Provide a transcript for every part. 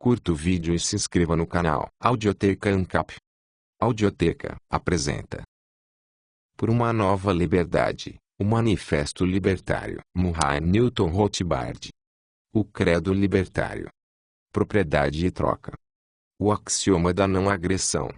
Curta o vídeo e se inscreva no canal Audioteca ANCAP. Audioteca apresenta Por uma Nova Liberdade, o Manifesto Libertário. Murray Newton Rothbard. O Credo Libertário. Propriedade e troca. O axioma da não agressão.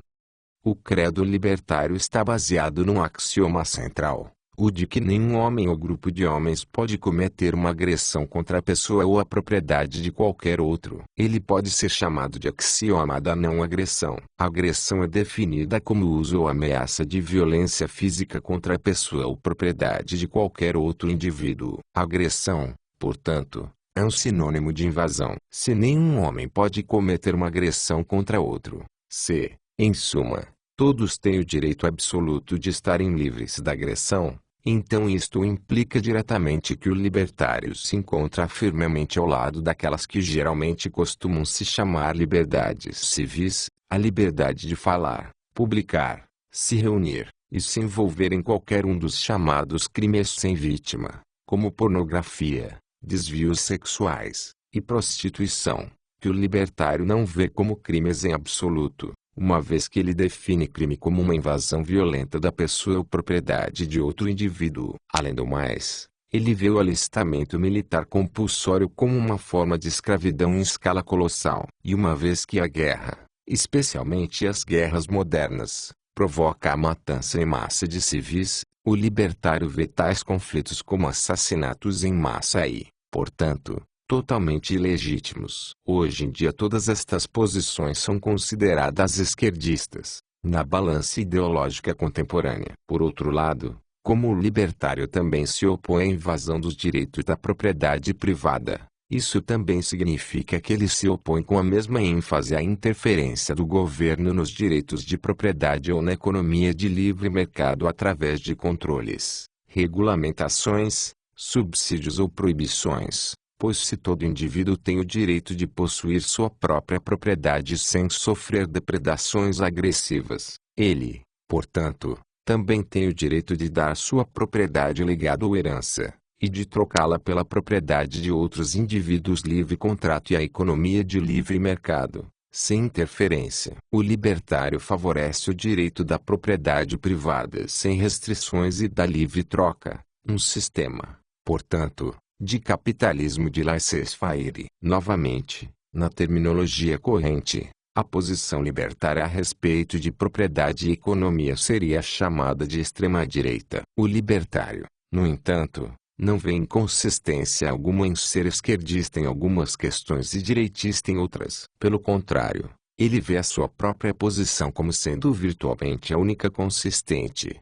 O credo libertário está baseado num axioma central, o de que nenhum homem ou grupo de homens pode cometer uma agressão contra a pessoa ou a propriedade de qualquer outro. Ele pode ser chamado de axioma da não agressão. A agressão é definida como o uso ou ameaça de violência física contra a pessoa ou propriedade de qualquer outro indivíduo. A agressão, portanto, é um sinônimo de invasão. Se nenhum homem pode cometer uma agressão contra outro, se, em suma, todos têm o direito absoluto de estarem livres da agressão, então isto implica diretamente que o libertário se encontra firmemente ao lado daquelas que geralmente costumam se chamar liberdades civis, a liberdade de falar, publicar, se reunir, e se envolver em qualquer um dos chamados crimes sem vítima, como pornografia, desvios sexuais e prostituição, que o libertário não vê como crimes em absoluto, uma vez que ele define crime como uma invasão violenta da pessoa ou propriedade de outro indivíduo. Além do mais, ele vê o alistamento militar compulsório como uma forma de escravidão em escala colossal. E uma vez que a guerra, especialmente as guerras modernas, provoca a matança em massa de civis, o libertário vê tais conflitos como assassinatos em massa e, portanto, totalmente ilegítimos. Hoje em dia todas estas posições são consideradas esquerdistas, na balança ideológica contemporânea. Por outro lado, como o libertário também se opõe à invasão dos direitos da propriedade privada, isso também significa que ele se opõe com a mesma ênfase à interferência do governo nos direitos de propriedade ou na economia de livre mercado através de controles, regulamentações, subsídios ou proibições. Pois se todo indivíduo tem o direito de possuir sua própria propriedade sem sofrer depredações agressivas, ele, portanto, também tem o direito de dar sua propriedade legado ou herança, e de trocá-la pela propriedade de outros indivíduos livre contrato e a economia de livre mercado, sem interferência. O libertário favorece o direito da propriedade privada sem restrições e da livre troca, um sistema, portanto, de capitalismo de laissez-faire. Novamente, na terminologia corrente, a posição libertária a respeito de propriedade e economia seria chamada de extrema-direita. O libertário, no entanto, não vê inconsistência alguma em ser esquerdista em algumas questões e direitista em outras. Pelo contrário, ele vê a sua própria posição como sendo virtualmente a única consistente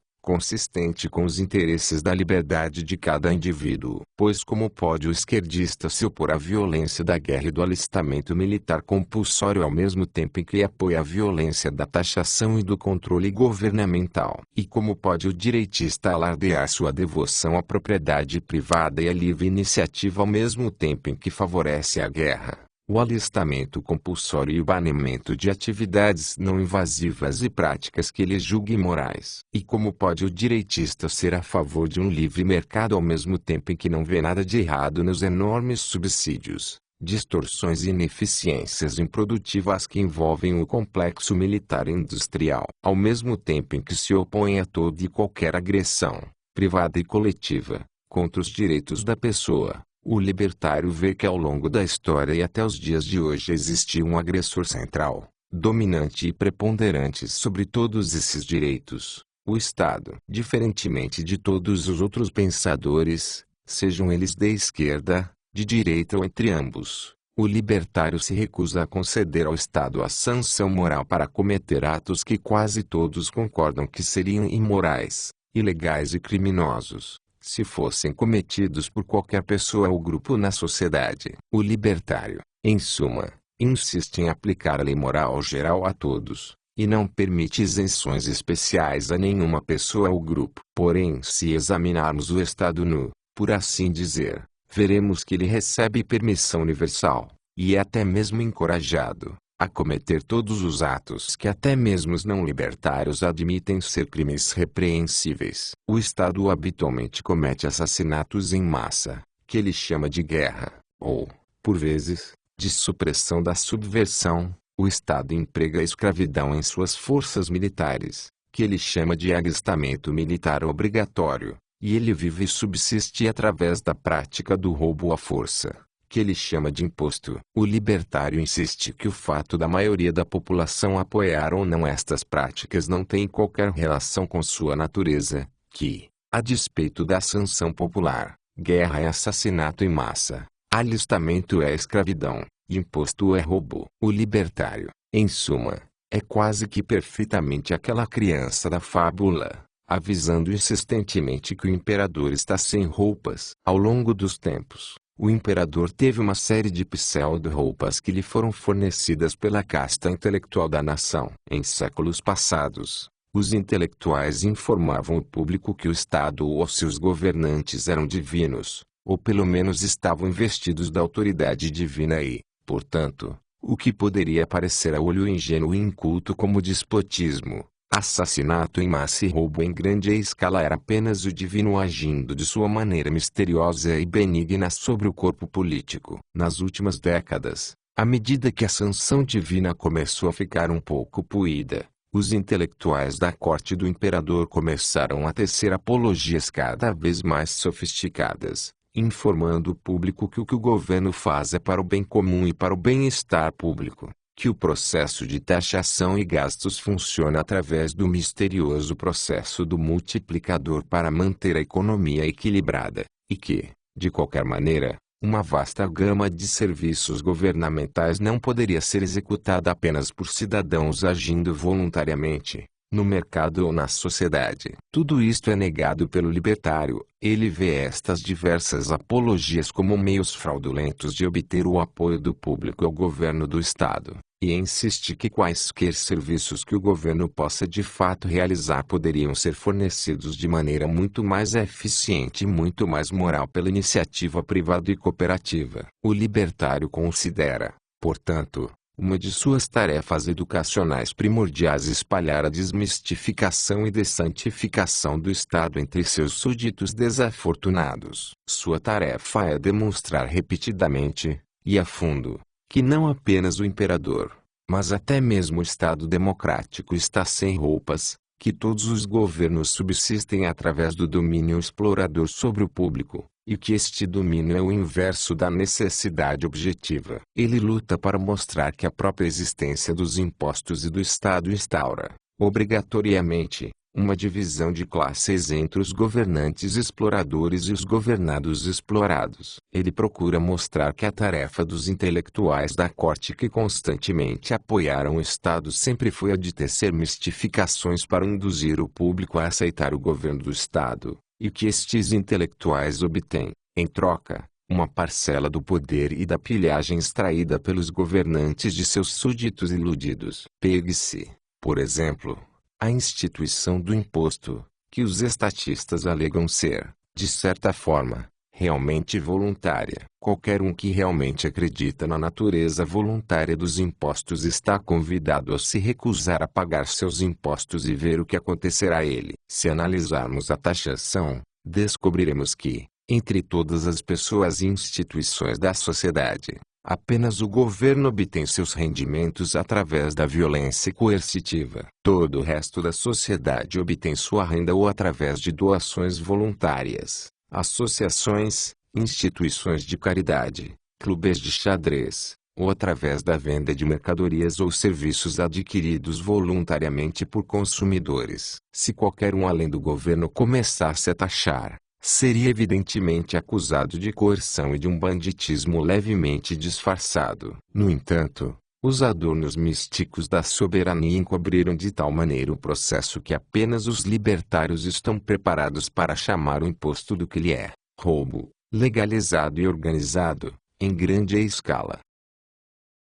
com os interesses da liberdade de cada indivíduo. Pois como pode o esquerdista se opor à violência da guerra e do alistamento militar compulsório ao mesmo tempo em que apoia a violência da taxação e do controle governamental? E como pode o direitista alardear sua devoção à propriedade privada e à livre iniciativa ao mesmo tempo em que favorece a guerra, o alistamento compulsório e o banimento de atividades não invasivas e práticas que ele julgue imorais? E como pode o direitista ser a favor de um livre mercado ao mesmo tempo em que não vê nada de errado nos enormes subsídios, distorções e ineficiências improdutivas que envolvem o complexo militar e industrial? Ao mesmo tempo em que se opõe a toda e qualquer agressão, privada e coletiva, contra os direitos da pessoa, o libertário vê que ao longo da história e até os dias de hoje existiu um agressor central, dominante e preponderante sobre todos esses direitos, o Estado. Diferentemente de todos os outros pensadores, sejam eles de esquerda, de direita ou entre ambos, o libertário se recusa a conceder ao Estado a sanção moral para cometer atos que quase todos concordam que seriam imorais, ilegais e criminosos, se fossem cometidos por qualquer pessoa ou grupo na sociedade. O libertário, em suma, insiste em aplicar a lei moral geral a todos, e não permite isenções especiais a nenhuma pessoa ou grupo. Porém, se examinarmos o Estado nu, por assim dizer, veremos que ele recebe permissão universal, e é até mesmo encorajado a cometer todos os atos que até mesmo os não libertários admitem ser crimes repreensíveis. O Estado habitualmente comete assassinatos em massa, que ele chama de guerra, ou, por vezes, de supressão da subversão, o Estado emprega a escravidão em suas forças militares, que ele chama de alistamento militar obrigatório, e ele vive e subsiste através da prática do roubo à força, que ele chama de imposto. O libertário insiste que o fato da maioria da população apoiar ou não estas práticas não tem qualquer relação com sua natureza, que, a despeito da sanção popular, guerra é assassinato em massa, alistamento é escravidão, imposto é roubo. O libertário, em suma, é quase que perfeitamente aquela criança da fábula, avisando insistentemente que o imperador está sem roupas. Ao longo dos tempos, o imperador teve uma série de pseudo-roupas que lhe foram fornecidas pela casta intelectual da nação. Em séculos passados, os intelectuais informavam o público que o Estado ou seus governantes eram divinos, ou pelo menos estavam investidos da autoridade divina e, portanto, o que poderia parecer a olho ingênuo e inculto como despotismo, assassinato em massa e roubo em grande escala era apenas o divino agindo de sua maneira misteriosa e benigna sobre o corpo político. Nas últimas décadas, à medida que a sanção divina começou a ficar um pouco puída, os intelectuais da corte do imperador começaram a tecer apologias cada vez mais sofisticadas, informando o público que o que o governo faz é para o bem comum e para o bem-estar público, que o processo de taxação e gastos funciona através do misterioso processo do multiplicador para manter a economia equilibrada, e que, de qualquer maneira, uma vasta gama de serviços governamentais não poderia ser executada apenas por cidadãos agindo voluntariamente, no mercado ou na sociedade. Tudo isto é negado pelo libertário. Ele vê estas diversas apologias como meios fraudulentos de obter o apoio do público ao governo do Estado, e insiste que quaisquer serviços que o governo possa de fato realizar poderiam ser fornecidos de maneira muito mais eficiente e muito mais moral pela iniciativa privada e cooperativa. O libertário considera, portanto, uma de suas tarefas educacionais primordiais espalhar a desmistificação e dessantificação do Estado entre seus súditos desafortunados. Sua tarefa é demonstrar repetidamente, e a fundo, que não apenas o imperador, mas até mesmo o Estado democrático está sem roupas, que todos os governos subsistem através do domínio explorador sobre o público, e que este domínio é o inverso da necessidade objetiva. Ele luta para mostrar que a própria existência dos impostos e do Estado instaura, obrigatoriamente, uma divisão de classes entre os governantes exploradores e os governados explorados. Ele procura mostrar que a tarefa dos intelectuais da corte que constantemente apoiaram o Estado sempre foi a de tecer mistificações para induzir o público a aceitar o governo do Estado, e que estes intelectuais obtêm, em troca, uma parcela do poder e da pilhagem extraída pelos governantes de seus súditos iludidos. Pegue-se, por exemplo, a instituição do imposto, que os estatistas alegam ser, de certa forma, realmente voluntária. Qualquer um que realmente acredita na natureza voluntária dos impostos está convidado a se recusar a pagar seus impostos e ver o que acontecerá a ele. Se analisarmos a taxação, descobriremos que, entre todas as pessoas e instituições da sociedade, apenas o governo obtém seus rendimentos através da violência coercitiva. Todo o resto da sociedade obtém sua renda ou através de doações voluntárias, associações, instituições de caridade, clubes de xadrez, ou através da venda de mercadorias ou serviços adquiridos voluntariamente por consumidores. Se qualquer um além do governo começasse a taxar, seria evidentemente acusado de coerção e de um banditismo levemente disfarçado. No entanto, os adornos místicos da soberania encobriram de tal maneira o processo que apenas os libertários estão preparados para chamar o imposto do que lhe é: roubo, legalizado e organizado, em grande escala.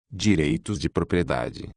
Direitos de propriedade.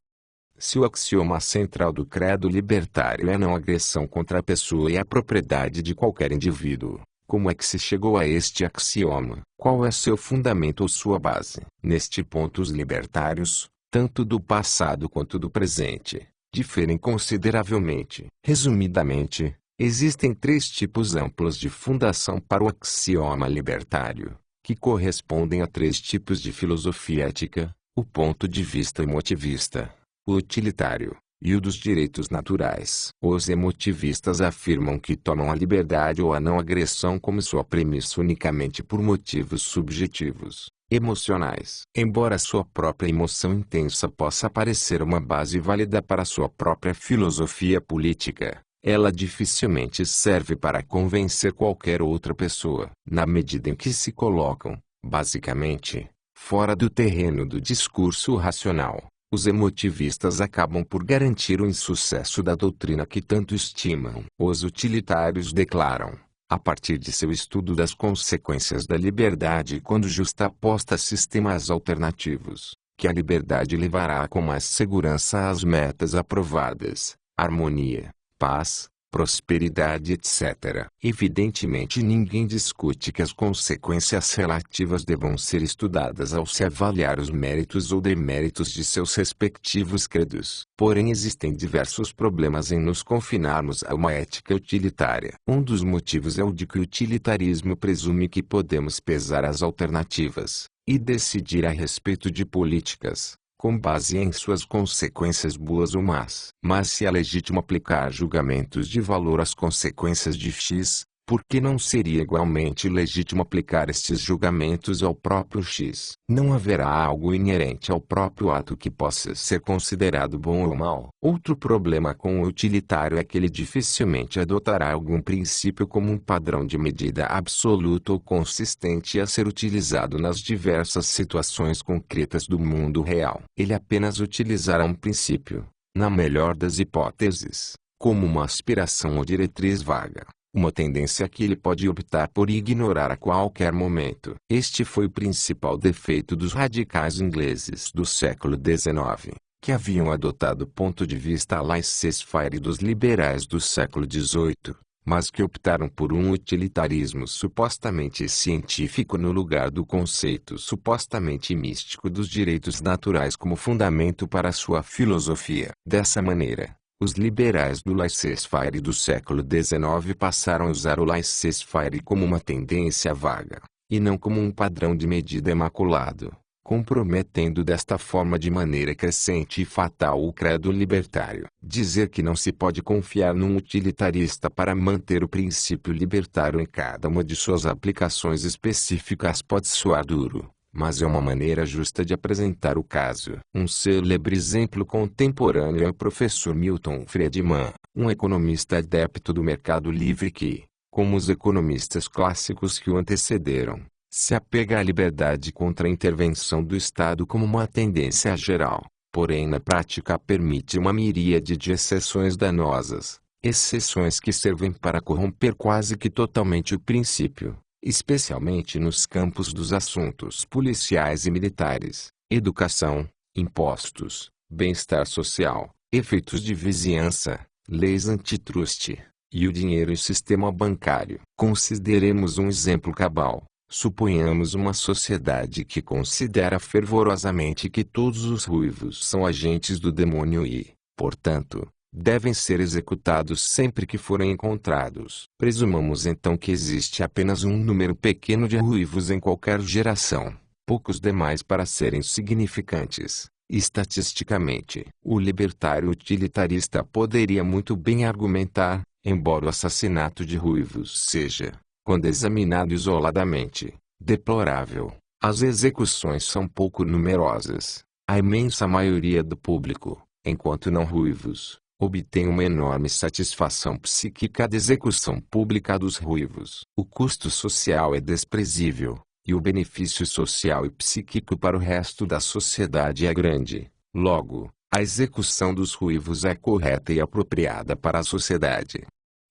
Se o axioma central do credo libertário é a não agressão contra a pessoa e a propriedade de qualquer indivíduo, como é que se chegou a este axioma? Qual é seu fundamento ou sua base? Neste ponto os libertários, tanto do passado quanto do presente, diferem consideravelmente. Resumidamente, existem três tipos amplos de fundação para o axioma libertário, que correspondem a 3 tipos de filosofia ética: o ponto de vista emotivista, o utilitário, e o dos direitos naturais. Os emotivistas afirmam que tomam a liberdade ou a não agressão como sua premissa unicamente por motivos subjetivos, emocionais. Embora sua própria emoção intensa possa parecer uma base válida para sua própria filosofia política, ela dificilmente serve para convencer qualquer outra pessoa. Na medida em que se colocam, basicamente, fora do terreno do discurso racional, os emotivistas acabam por garantir o insucesso da doutrina que tanto estimam. Os utilitários declaram, a partir de seu estudo das consequências da liberdade quando justaposta a sistemas alternativos, que a liberdade levará com mais segurança às metas aprovadas: harmonia, paz, prosperidade, etc. Evidentemente ninguém discute que as consequências relativas devam ser estudadas ao se avaliar os méritos ou deméritos de seus respectivos credos. Porém existem diversos problemas em nos confinarmos a uma ética utilitária. Um dos motivos é o de que o utilitarismo presume que podemos pesar as alternativas, e decidir a respeito de políticas, com base em suas consequências boas ou más. Mas se é legítimo aplicar julgamentos de valor às consequências de X, por que não seria igualmente legítimo aplicar estes julgamentos ao próprio X? Não haverá algo inerente ao próprio ato que possa ser considerado bom ou mau. Outro problema com o utilitário é que ele dificilmente adotará algum princípio como um padrão de medida absoluto ou consistente a ser utilizado nas diversas situações concretas do mundo real. Ele apenas utilizará um princípio, na melhor das hipóteses, como uma aspiração ou diretriz vaga, uma tendência que ele pode optar por ignorar a qualquer momento. Este foi o principal defeito dos radicais ingleses do século XIX, que haviam adotado o ponto de vista laissez-faire dos liberais do século XVIII, mas que optaram por um utilitarismo supostamente científico no lugar do conceito supostamente místico dos direitos naturais como fundamento para sua filosofia. Dessa maneira, os liberais do laissez-faire do século XIX passaram a usar o laissez-faire como uma tendência vaga, e não como um padrão de medida imaculado, comprometendo desta forma de maneira crescente e fatal o credo libertário. Dizer que não se pode confiar num utilitarista para manter o princípio libertário em cada uma de suas aplicações específicas pode soar duro, mas é uma maneira justa de apresentar o caso. Um célebre exemplo contemporâneo é o professor Milton Friedman, um economista adepto do mercado livre que, como os economistas clássicos que o antecederam, se apega à liberdade contra a intervenção do Estado como uma tendência geral, porém na prática permite uma miríade de exceções danosas, exceções que servem para corromper quase que totalmente o princípio, especialmente nos campos dos assuntos policiais e militares, educação, impostos, bem-estar social, efeitos de vizinhança, leis antitruste, e o dinheiro e sistema bancário. Consideremos um exemplo cabal. Suponhamos uma sociedade que considera fervorosamente que todos os ruivos são agentes do demônio e, portanto, devem ser executados sempre que forem encontrados. Presumamos então que existe apenas um número pequeno de ruivos em qualquer geração, poucos demais para serem significantes. Estatisticamente, o libertário utilitarista poderia muito bem argumentar, embora o assassinato de ruivos seja, quando examinado isoladamente, deplorável, as execuções são pouco numerosas. A imensa maioria do público, enquanto não ruivos, obtém uma enorme satisfação psíquica da execução pública dos ruivos. O custo social é desprezível, e o benefício social e psíquico para o resto da sociedade é grande. Logo, a execução dos ruivos é correta e apropriada para a sociedade.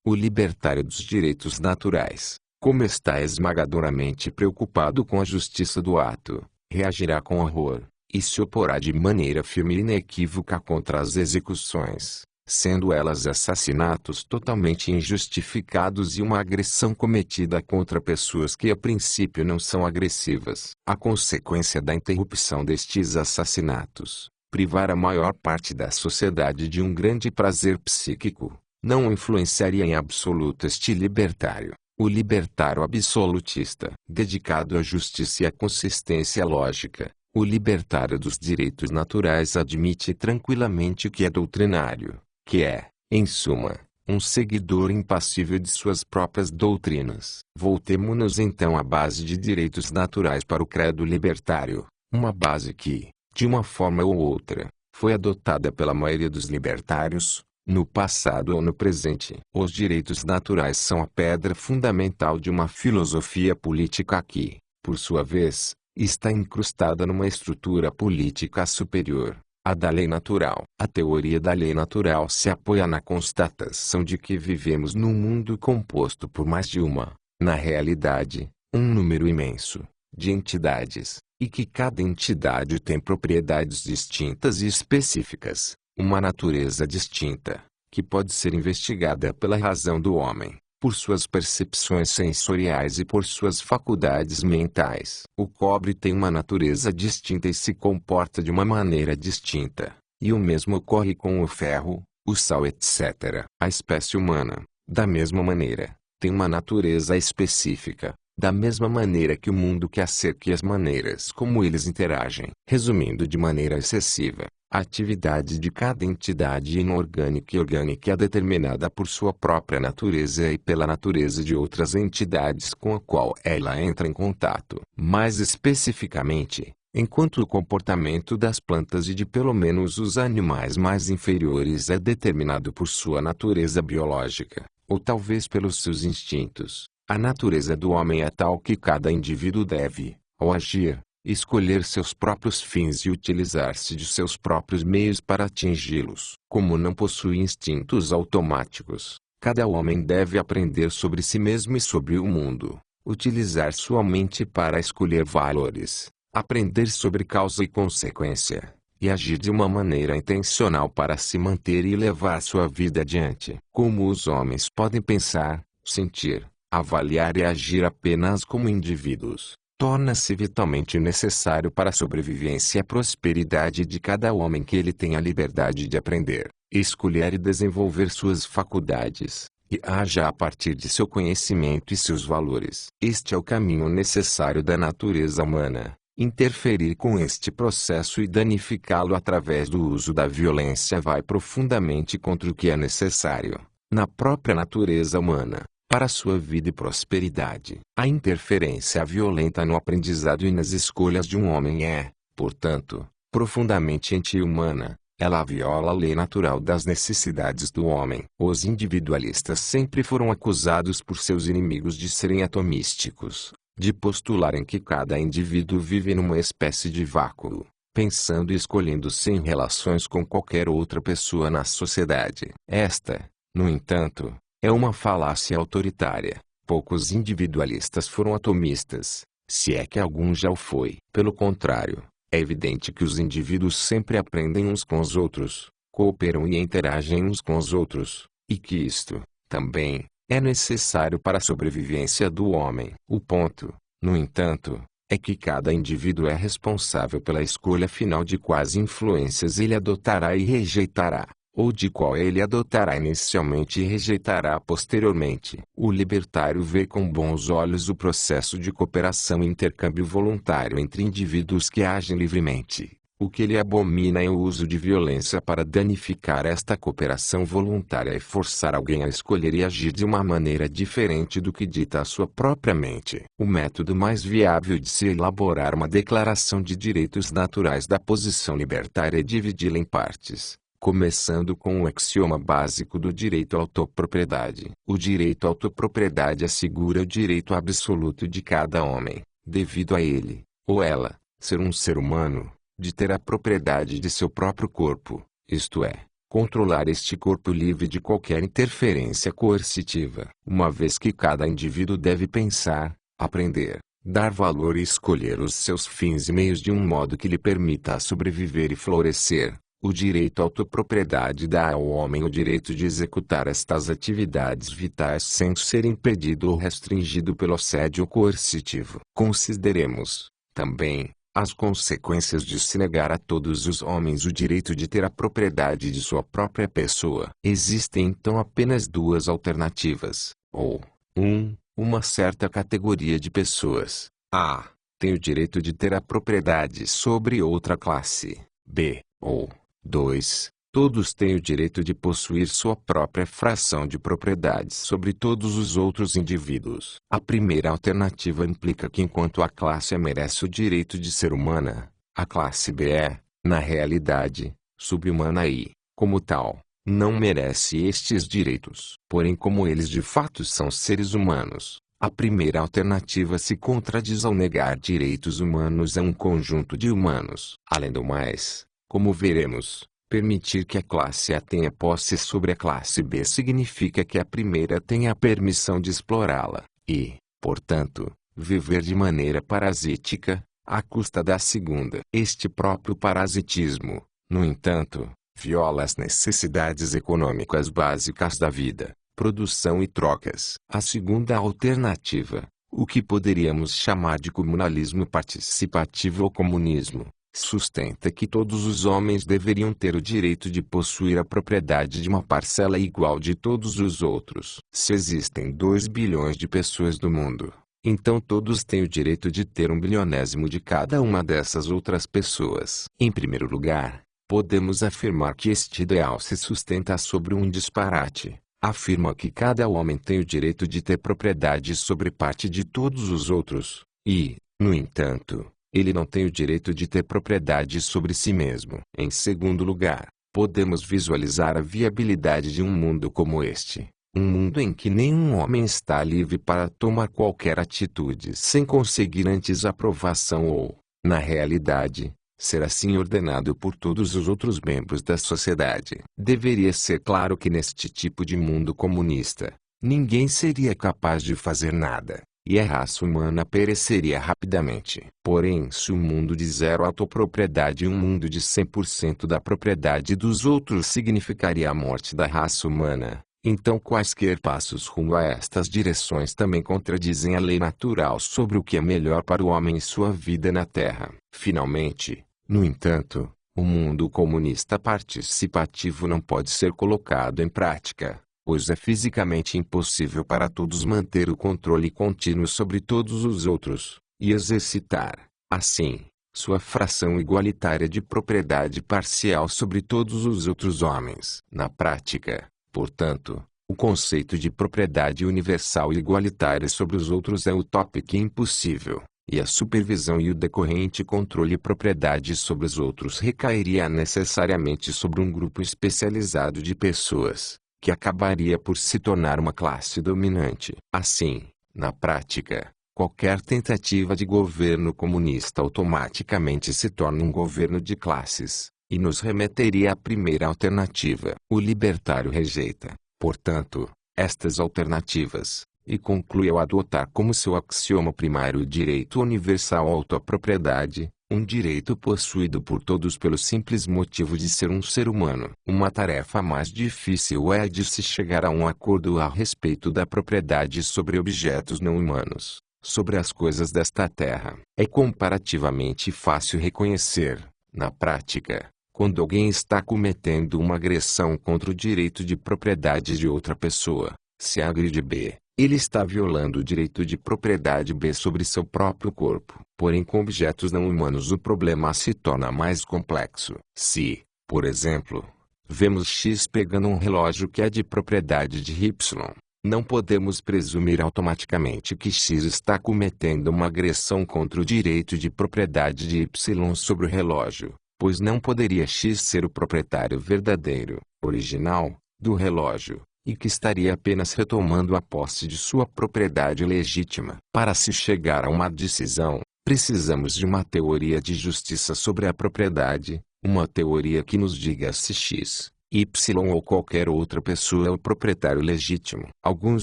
O libertário dos direitos naturais, como está esmagadoramente preocupado com a justiça do ato, reagirá com horror, e se oporá de maneira firme e inequívoca contra as execuções, sendo elas assassinatos totalmente injustificados e uma agressão cometida contra pessoas que a princípio não são agressivas. A consequência da interrupção destes assassinatos, privar a maior parte da sociedade de um grande prazer psíquico, não influenciaria em absoluto este libertário, O libertário absolutista, dedicado à justiça e à consistência lógica, o libertário dos direitos naturais admite tranquilamente que é doutrinário, que é, em suma, um seguidor impassível de suas próprias doutrinas. Voltemo-nos então à base de direitos naturais para o credo libertário, uma base que, de uma forma ou outra, foi adotada pela maioria dos libertários, no passado ou no presente. Os direitos naturais são a pedra fundamental de uma filosofia política que, por sua vez, está incrustada numa estrutura política superior, a da lei natural. A teoria da lei natural se apoia na constatação de que vivemos num mundo composto por mais de uma, na realidade, um número imenso, de entidades, e que cada entidade tem propriedades distintas e específicas, uma natureza distinta, que pode ser investigada pela razão do homem, por suas percepções sensoriais e por suas faculdades mentais. O cobre tem uma natureza distinta e se comporta de uma maneira distinta, e o mesmo ocorre com o ferro, o sal, etc. A espécie humana, da mesma maneira, tem uma natureza específica, da mesma maneira que o mundo que a cerca e as maneiras como eles interagem. Resumindo de maneira excessiva, a atividade de cada entidade inorgânica e orgânica é determinada por sua própria natureza e pela natureza de outras entidades com a qual ela entra em contato. Mais especificamente, enquanto o comportamento das plantas e de pelo menos os animais mais inferiores é determinado por sua natureza biológica, ou talvez pelos seus instintos, a natureza do homem é tal que cada indivíduo deve, ao agir, escolher seus próprios fins e utilizar-se de seus próprios meios para atingi-los. Como não possui instintos automáticos, cada homem deve aprender sobre si mesmo e sobre o mundo, utilizar sua mente para escolher valores, aprender sobre causa e consequência, e agir de uma maneira intencional para se manter e levar sua vida adiante. Como os homens podem pensar, sentir, avaliar e agir apenas como indivíduos, torna-se vitalmente necessário para a sobrevivência e a prosperidade de cada homem que ele tenha a liberdade de aprender, escolher e desenvolver suas faculdades, e haja a partir de seu conhecimento e seus valores. Este é o caminho necessário da natureza humana. Interferir com este processo e danificá-lo através do uso da violência vai profundamente contra o que é necessário, na própria natureza humana, para sua vida e prosperidade. A interferência violenta no aprendizado e nas escolhas de um homem é, portanto, profundamente anti-humana. Ela viola a lei natural das necessidades do homem. Os individualistas sempre foram acusados por seus inimigos de serem atomísticos, de postularem que cada indivíduo vive numa espécie de vácuo, pensando e escolhendo sem relações com qualquer outra pessoa na sociedade. Esta, no entanto, é uma falácia autoritária. Poucos individualistas foram atomistas, se é que algum já o foi. Pelo contrário, é evidente que os indivíduos sempre aprendem uns com os outros, cooperam e interagem uns com os outros, e que isto, também, é necessário para a sobrevivência do homem. O ponto, no entanto, é que cada indivíduo é responsável pela escolha final de quais influências ele adotará e rejeitará, ou de qual ele adotará inicialmente e rejeitará posteriormente. O libertário vê com bons olhos o processo de cooperação e intercâmbio voluntário entre indivíduos que agem livremente. O que ele abomina é o uso de violência para danificar esta cooperação voluntária e forçar alguém a escolher e agir de uma maneira diferente do que dita a sua própria mente. O método mais viável de se elaborar uma declaração de direitos naturais da posição libertária é dividi-la em partes, começando com o axioma básico do direito à autopropriedade. O direito à autopropriedade assegura o direito absoluto de cada homem, devido a ele, ou ela, ser um ser humano, de ter a propriedade de seu próprio corpo, isto é, controlar este corpo livre de qualquer interferência coercitiva. Uma vez que cada indivíduo deve pensar, aprender, dar valor e escolher os seus fins e meios de um modo que lhe permita sobreviver e florescer, o direito à autopropriedade dá ao homem o direito de executar estas atividades vitais sem ser impedido ou restringido pelo assédio coercitivo. Consideremos, também, as consequências de se negar a todos os homens o direito de ter a propriedade de sua própria pessoa. Existem então apenas duas alternativas, ou 1. uma certa categoria de pessoas, A, tem o direito de ter a propriedade sobre outra classe, B, ou 2, todos têm o direito de possuir sua própria fração de propriedades sobre todos os outros indivíduos. A primeira alternativa implica que enquanto a classe A merece o direito de ser humana, a classe B é, na realidade, subhumana e, como tal, não merece estes direitos. Porém, como eles de fato são seres humanos, a primeira alternativa se contradiz ao negar direitos humanos a um conjunto de humanos. Além do mais, como veremos, permitir que a classe A tenha posse sobre a classe B significa que a primeira tenha a permissão de explorá-la, e, portanto, viver de maneira parasítica, à custa da segunda. Este próprio parasitismo, no entanto, viola as necessidades econômicas básicas da vida, produção e trocas. A segunda alternativa, o que poderíamos chamar de comunalismo participativo ou comunismo, sustenta que todos os homens deveriam ter o direito de possuir a propriedade de uma parcela igual de todos os outros. Se existem 2 bilhões de pessoas no mundo, então todos têm o direito de ter 1/1000º de cada uma dessas outras pessoas. Em primeiro lugar, podemos afirmar que este ideal se sustenta sobre um disparate. Afirma que cada homem tem o direito de ter propriedade sobre parte de todos os outros, e, no entanto, ele não tem o direito de ter propriedade sobre si mesmo. Em segundo lugar, podemos visualizar a viabilidade de um mundo como este. Um mundo em que nenhum homem está livre para tomar qualquer atitude sem conseguir antes aprovação ou, na realidade, ser assim ordenado por todos os outros membros da sociedade. Deveria ser claro que neste tipo de mundo comunista, ninguém seria capaz de fazer nada, e a raça humana pereceria rapidamente. Porém, se um mundo de zero autopropriedade e um mundo de 100% da propriedade dos outros significaria a morte da raça humana, então quaisquer passos rumo a estas direções também contradizem a lei natural sobre o que é melhor para o homem e sua vida na Terra. Finalmente, no entanto, o mundo comunista participativo não pode ser colocado em prática, pois é fisicamente impossível para todos manter o controle contínuo sobre todos os outros, e exercitar, assim, sua fração igualitária de propriedade parcial sobre todos os outros homens. Na prática, portanto, o conceito de propriedade universal e igualitária sobre os outros é utópico e impossível, e a supervisão e o decorrente controle e propriedade sobre os outros recairia necessariamente sobre um grupo especializado de pessoas, que acabaria por se tornar uma classe dominante. Assim, na prática, qualquer tentativa de governo comunista automaticamente se torna um governo de classes, e nos remeteria à primeira alternativa. O libertário rejeita, portanto, estas alternativas, e conclui ao adotar como seu axioma primário o direito universal à autopropriedade, um direito possuído por todos pelo simples motivo de ser um ser humano. Uma tarefa mais difícil é a de se chegar a um acordo a respeito da propriedade sobre objetos não humanos, sobre as coisas desta terra. É comparativamente fácil reconhecer, na prática, quando alguém está cometendo uma agressão contra o direito de propriedade de outra pessoa. Se agride B, ele está violando o direito de propriedade B sobre seu próprio corpo. Porém, com objetos não humanos o problema se torna mais complexo. Se, por exemplo, vemos X pegando um relógio que é de propriedade de Y, não podemos presumir automaticamente que X está cometendo uma agressão contra o direito de propriedade de Y sobre o relógio, pois não poderia X ser o proprietário verdadeiro, original, do relógio, e que estaria apenas retomando a posse de sua propriedade legítima. Para se chegar a uma decisão, precisamos de uma teoria de justiça sobre a propriedade, uma teoria que nos diga se X, Y ou qualquer outra pessoa é o proprietário legítimo. Alguns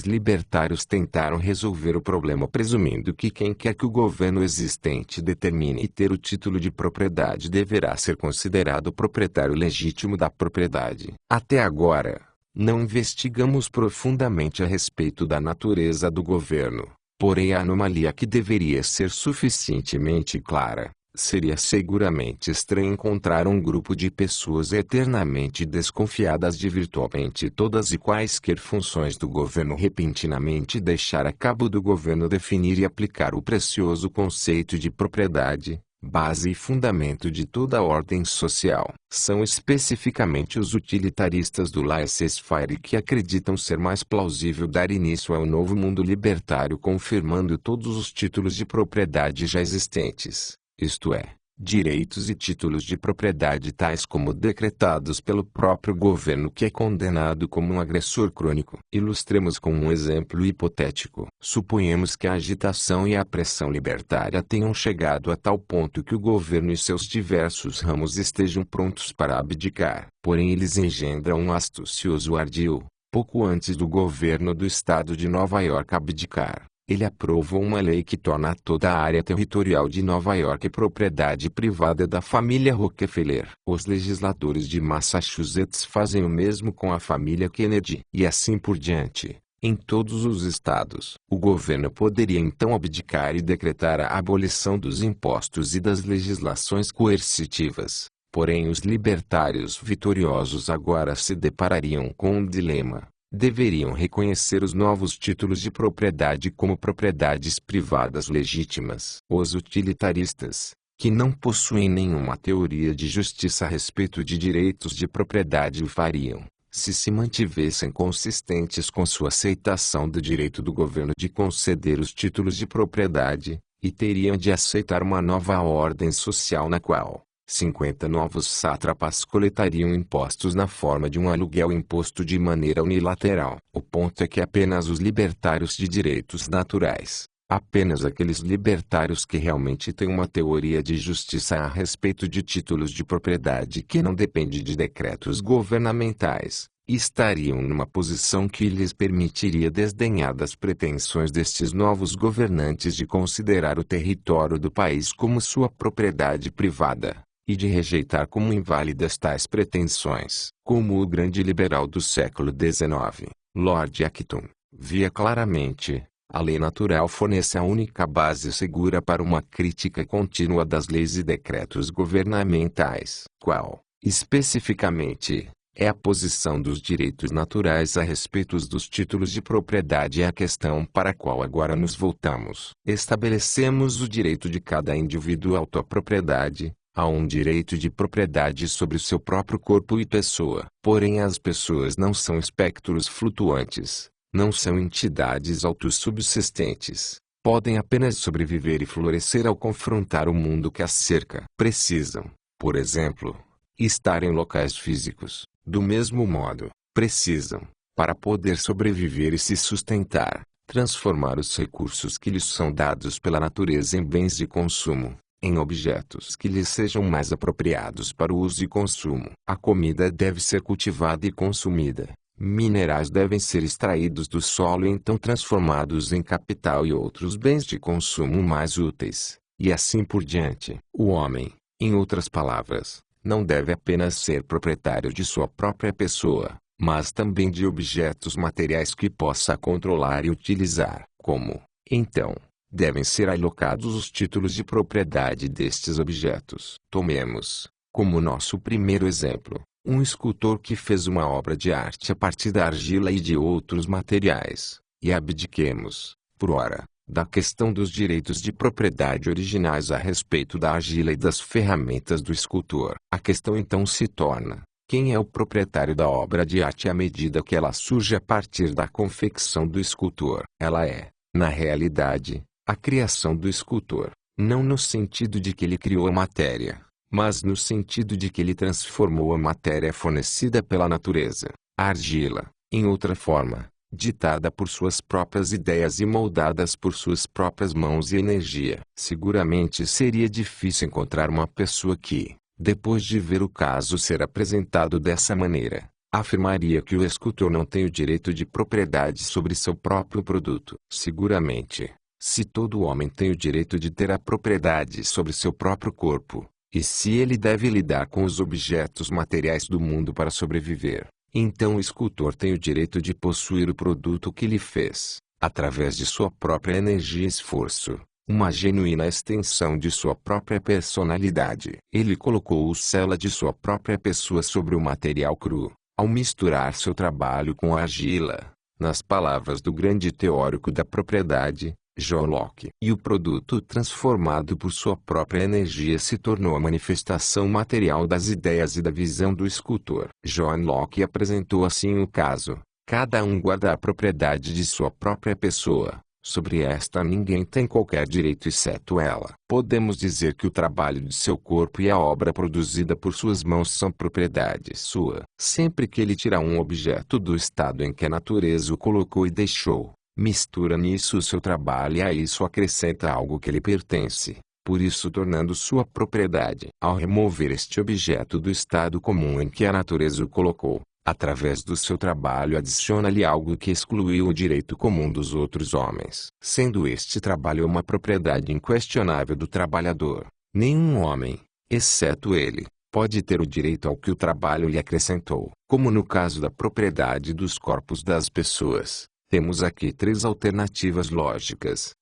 libertários tentaram resolver o problema presumindo que quem quer que o governo existente determine ter o título de propriedade deverá ser considerado o proprietário legítimo da propriedade. Até agora, não investigamos profundamente a respeito da natureza do governo, porém a anomalia que deveria ser suficientemente clara, Seria seguramente estranho encontrar um grupo de pessoas eternamente desconfiadas de virtualmente todas e quaisquer funções do governo repentinamente deixar a cabo do governo definir e aplicar o precioso conceito de propriedade, base e fundamento de toda a ordem social. São especificamente os utilitaristas do laissez-faire que acreditam ser mais plausível dar início ao novo mundo libertário confirmando todos os títulos de propriedade já existentes, isto é, direitos e títulos de propriedade tais como decretados pelo próprio governo que é condenado como um agressor crônico. Ilustremos com um exemplo hipotético. Suponhamos que a agitação e a pressão libertária tenham chegado a tal ponto que o governo e seus diversos ramos estejam prontos para abdicar. Porém eles engendram um astucioso ardil. Pouco antes do governo do estado de Nova York abdicar, ele aprovou uma lei que torna toda a área territorial de Nova York propriedade privada da família Rockefeller. Os legisladores de Massachusetts fazem o mesmo com a família Kennedy. E assim por diante. Em todos os estados, o governo poderia então abdicar e decretar a abolição dos impostos e das legislações coercitivas. Porém os libertários vitoriosos agora se deparariam com um dilema. Deveriam reconhecer os novos títulos de propriedade como propriedades privadas legítimas. Os utilitaristas, que não possuem nenhuma teoria de justiça a respeito de direitos de propriedade o fariam, se mantivessem consistentes com sua aceitação do direito do governo de conceder os títulos de propriedade, e teriam de aceitar uma nova ordem social na qual 50 novos sátrapas coletariam impostos na forma de um aluguel imposto de maneira unilateral. O ponto é que apenas os libertários de direitos naturais, apenas aqueles libertários que realmente têm uma teoria de justiça a respeito de títulos de propriedade que não depende de decretos governamentais, estariam numa posição que lhes permitiria desdenhar das pretensões destes novos governantes de considerar o território do país como sua propriedade privada, e de rejeitar como inválidas tais pretensões. Como o grande liberal do século XIX, Lord Acton, via claramente, a lei natural fornece a única base segura para uma crítica contínua das leis e decretos governamentais. Qual, especificamente, é a posição dos direitos naturais a respeito dos títulos de propriedade é a questão para a qual agora nos voltamos. Estabelecemos o direito de cada indivíduo à autopropriedade. Há um direito de propriedade sobre o seu próprio corpo e pessoa. Porém as pessoas não são espectros flutuantes, não são entidades autossubsistentes. Podem apenas sobreviver e florescer ao confrontar o mundo que as cerca. Precisam, por exemplo, estar em locais físicos. Do mesmo modo, precisam, para poder sobreviver e se sustentar, transformar os recursos que lhes são dados pela natureza em bens de consumo, em objetos que lhes sejam mais apropriados para o uso e consumo. A comida deve ser cultivada e consumida. Minerais devem ser extraídos do solo e então transformados em capital e outros bens de consumo mais úteis, e assim por diante. O homem, em outras palavras, não deve apenas ser proprietário de sua própria pessoa, mas também de objetos materiais que possa controlar e utilizar. Como, então, devem ser alocados os títulos de propriedade destes objetos? Tomemos, como nosso primeiro exemplo, um escultor que fez uma obra de arte a partir da argila e de outros materiais, e abdiquemos, por ora, da questão dos direitos de propriedade originais a respeito da argila e das ferramentas do escultor. A questão então se torna: quem é o proprietário da obra de arte à medida que ela surge a partir da confecção do escultor? Ela é, na realidade, a criação do escultor, não no sentido de que ele criou a matéria, mas no sentido de que ele transformou a matéria fornecida pela natureza. A argila, em outra forma, ditada por suas próprias ideias e moldadas por suas próprias mãos e energia. Seguramente seria difícil encontrar uma pessoa que, depois de ver o caso ser apresentado dessa maneira, afirmaria que o escultor não tem o direito de propriedade sobre seu próprio produto. Seguramente, se todo homem tem o direito de ter a propriedade sobre seu próprio corpo, e se ele deve lidar com os objetos materiais do mundo para sobreviver, então o escultor tem o direito de possuir o produto que ele fez, através de sua própria energia e esforço, uma genuína extensão de sua própria personalidade. Ele colocou o célula de sua própria pessoa sobre o material cru, ao misturar seu trabalho com a argila, nas palavras do grande teórico da propriedade, John Locke. E o produto transformado por sua própria energia se tornou a manifestação material das ideias e da visão do escultor. John Locke apresentou assim o caso: cada um guarda a propriedade de sua própria pessoa. Sobre esta ninguém tem qualquer direito exceto ela. Podemos dizer que o trabalho de seu corpo e a obra produzida por suas mãos são propriedade sua. Sempre que ele tira um objeto do estado em que a natureza o colocou e deixou, mistura nisso o seu trabalho e a isso acrescenta algo que lhe pertence, por isso tornando sua propriedade. Ao remover este objeto do estado comum em que a natureza o colocou, através do seu trabalho adiciona-lhe algo que excluiu o direito comum dos outros homens. Sendo este trabalho uma propriedade inquestionável do trabalhador, nenhum homem, exceto ele, pode ter o direito ao que o trabalho lhe acrescentou. Como no caso da propriedade dos corpos das pessoas, temos aqui três alternativas lógicas.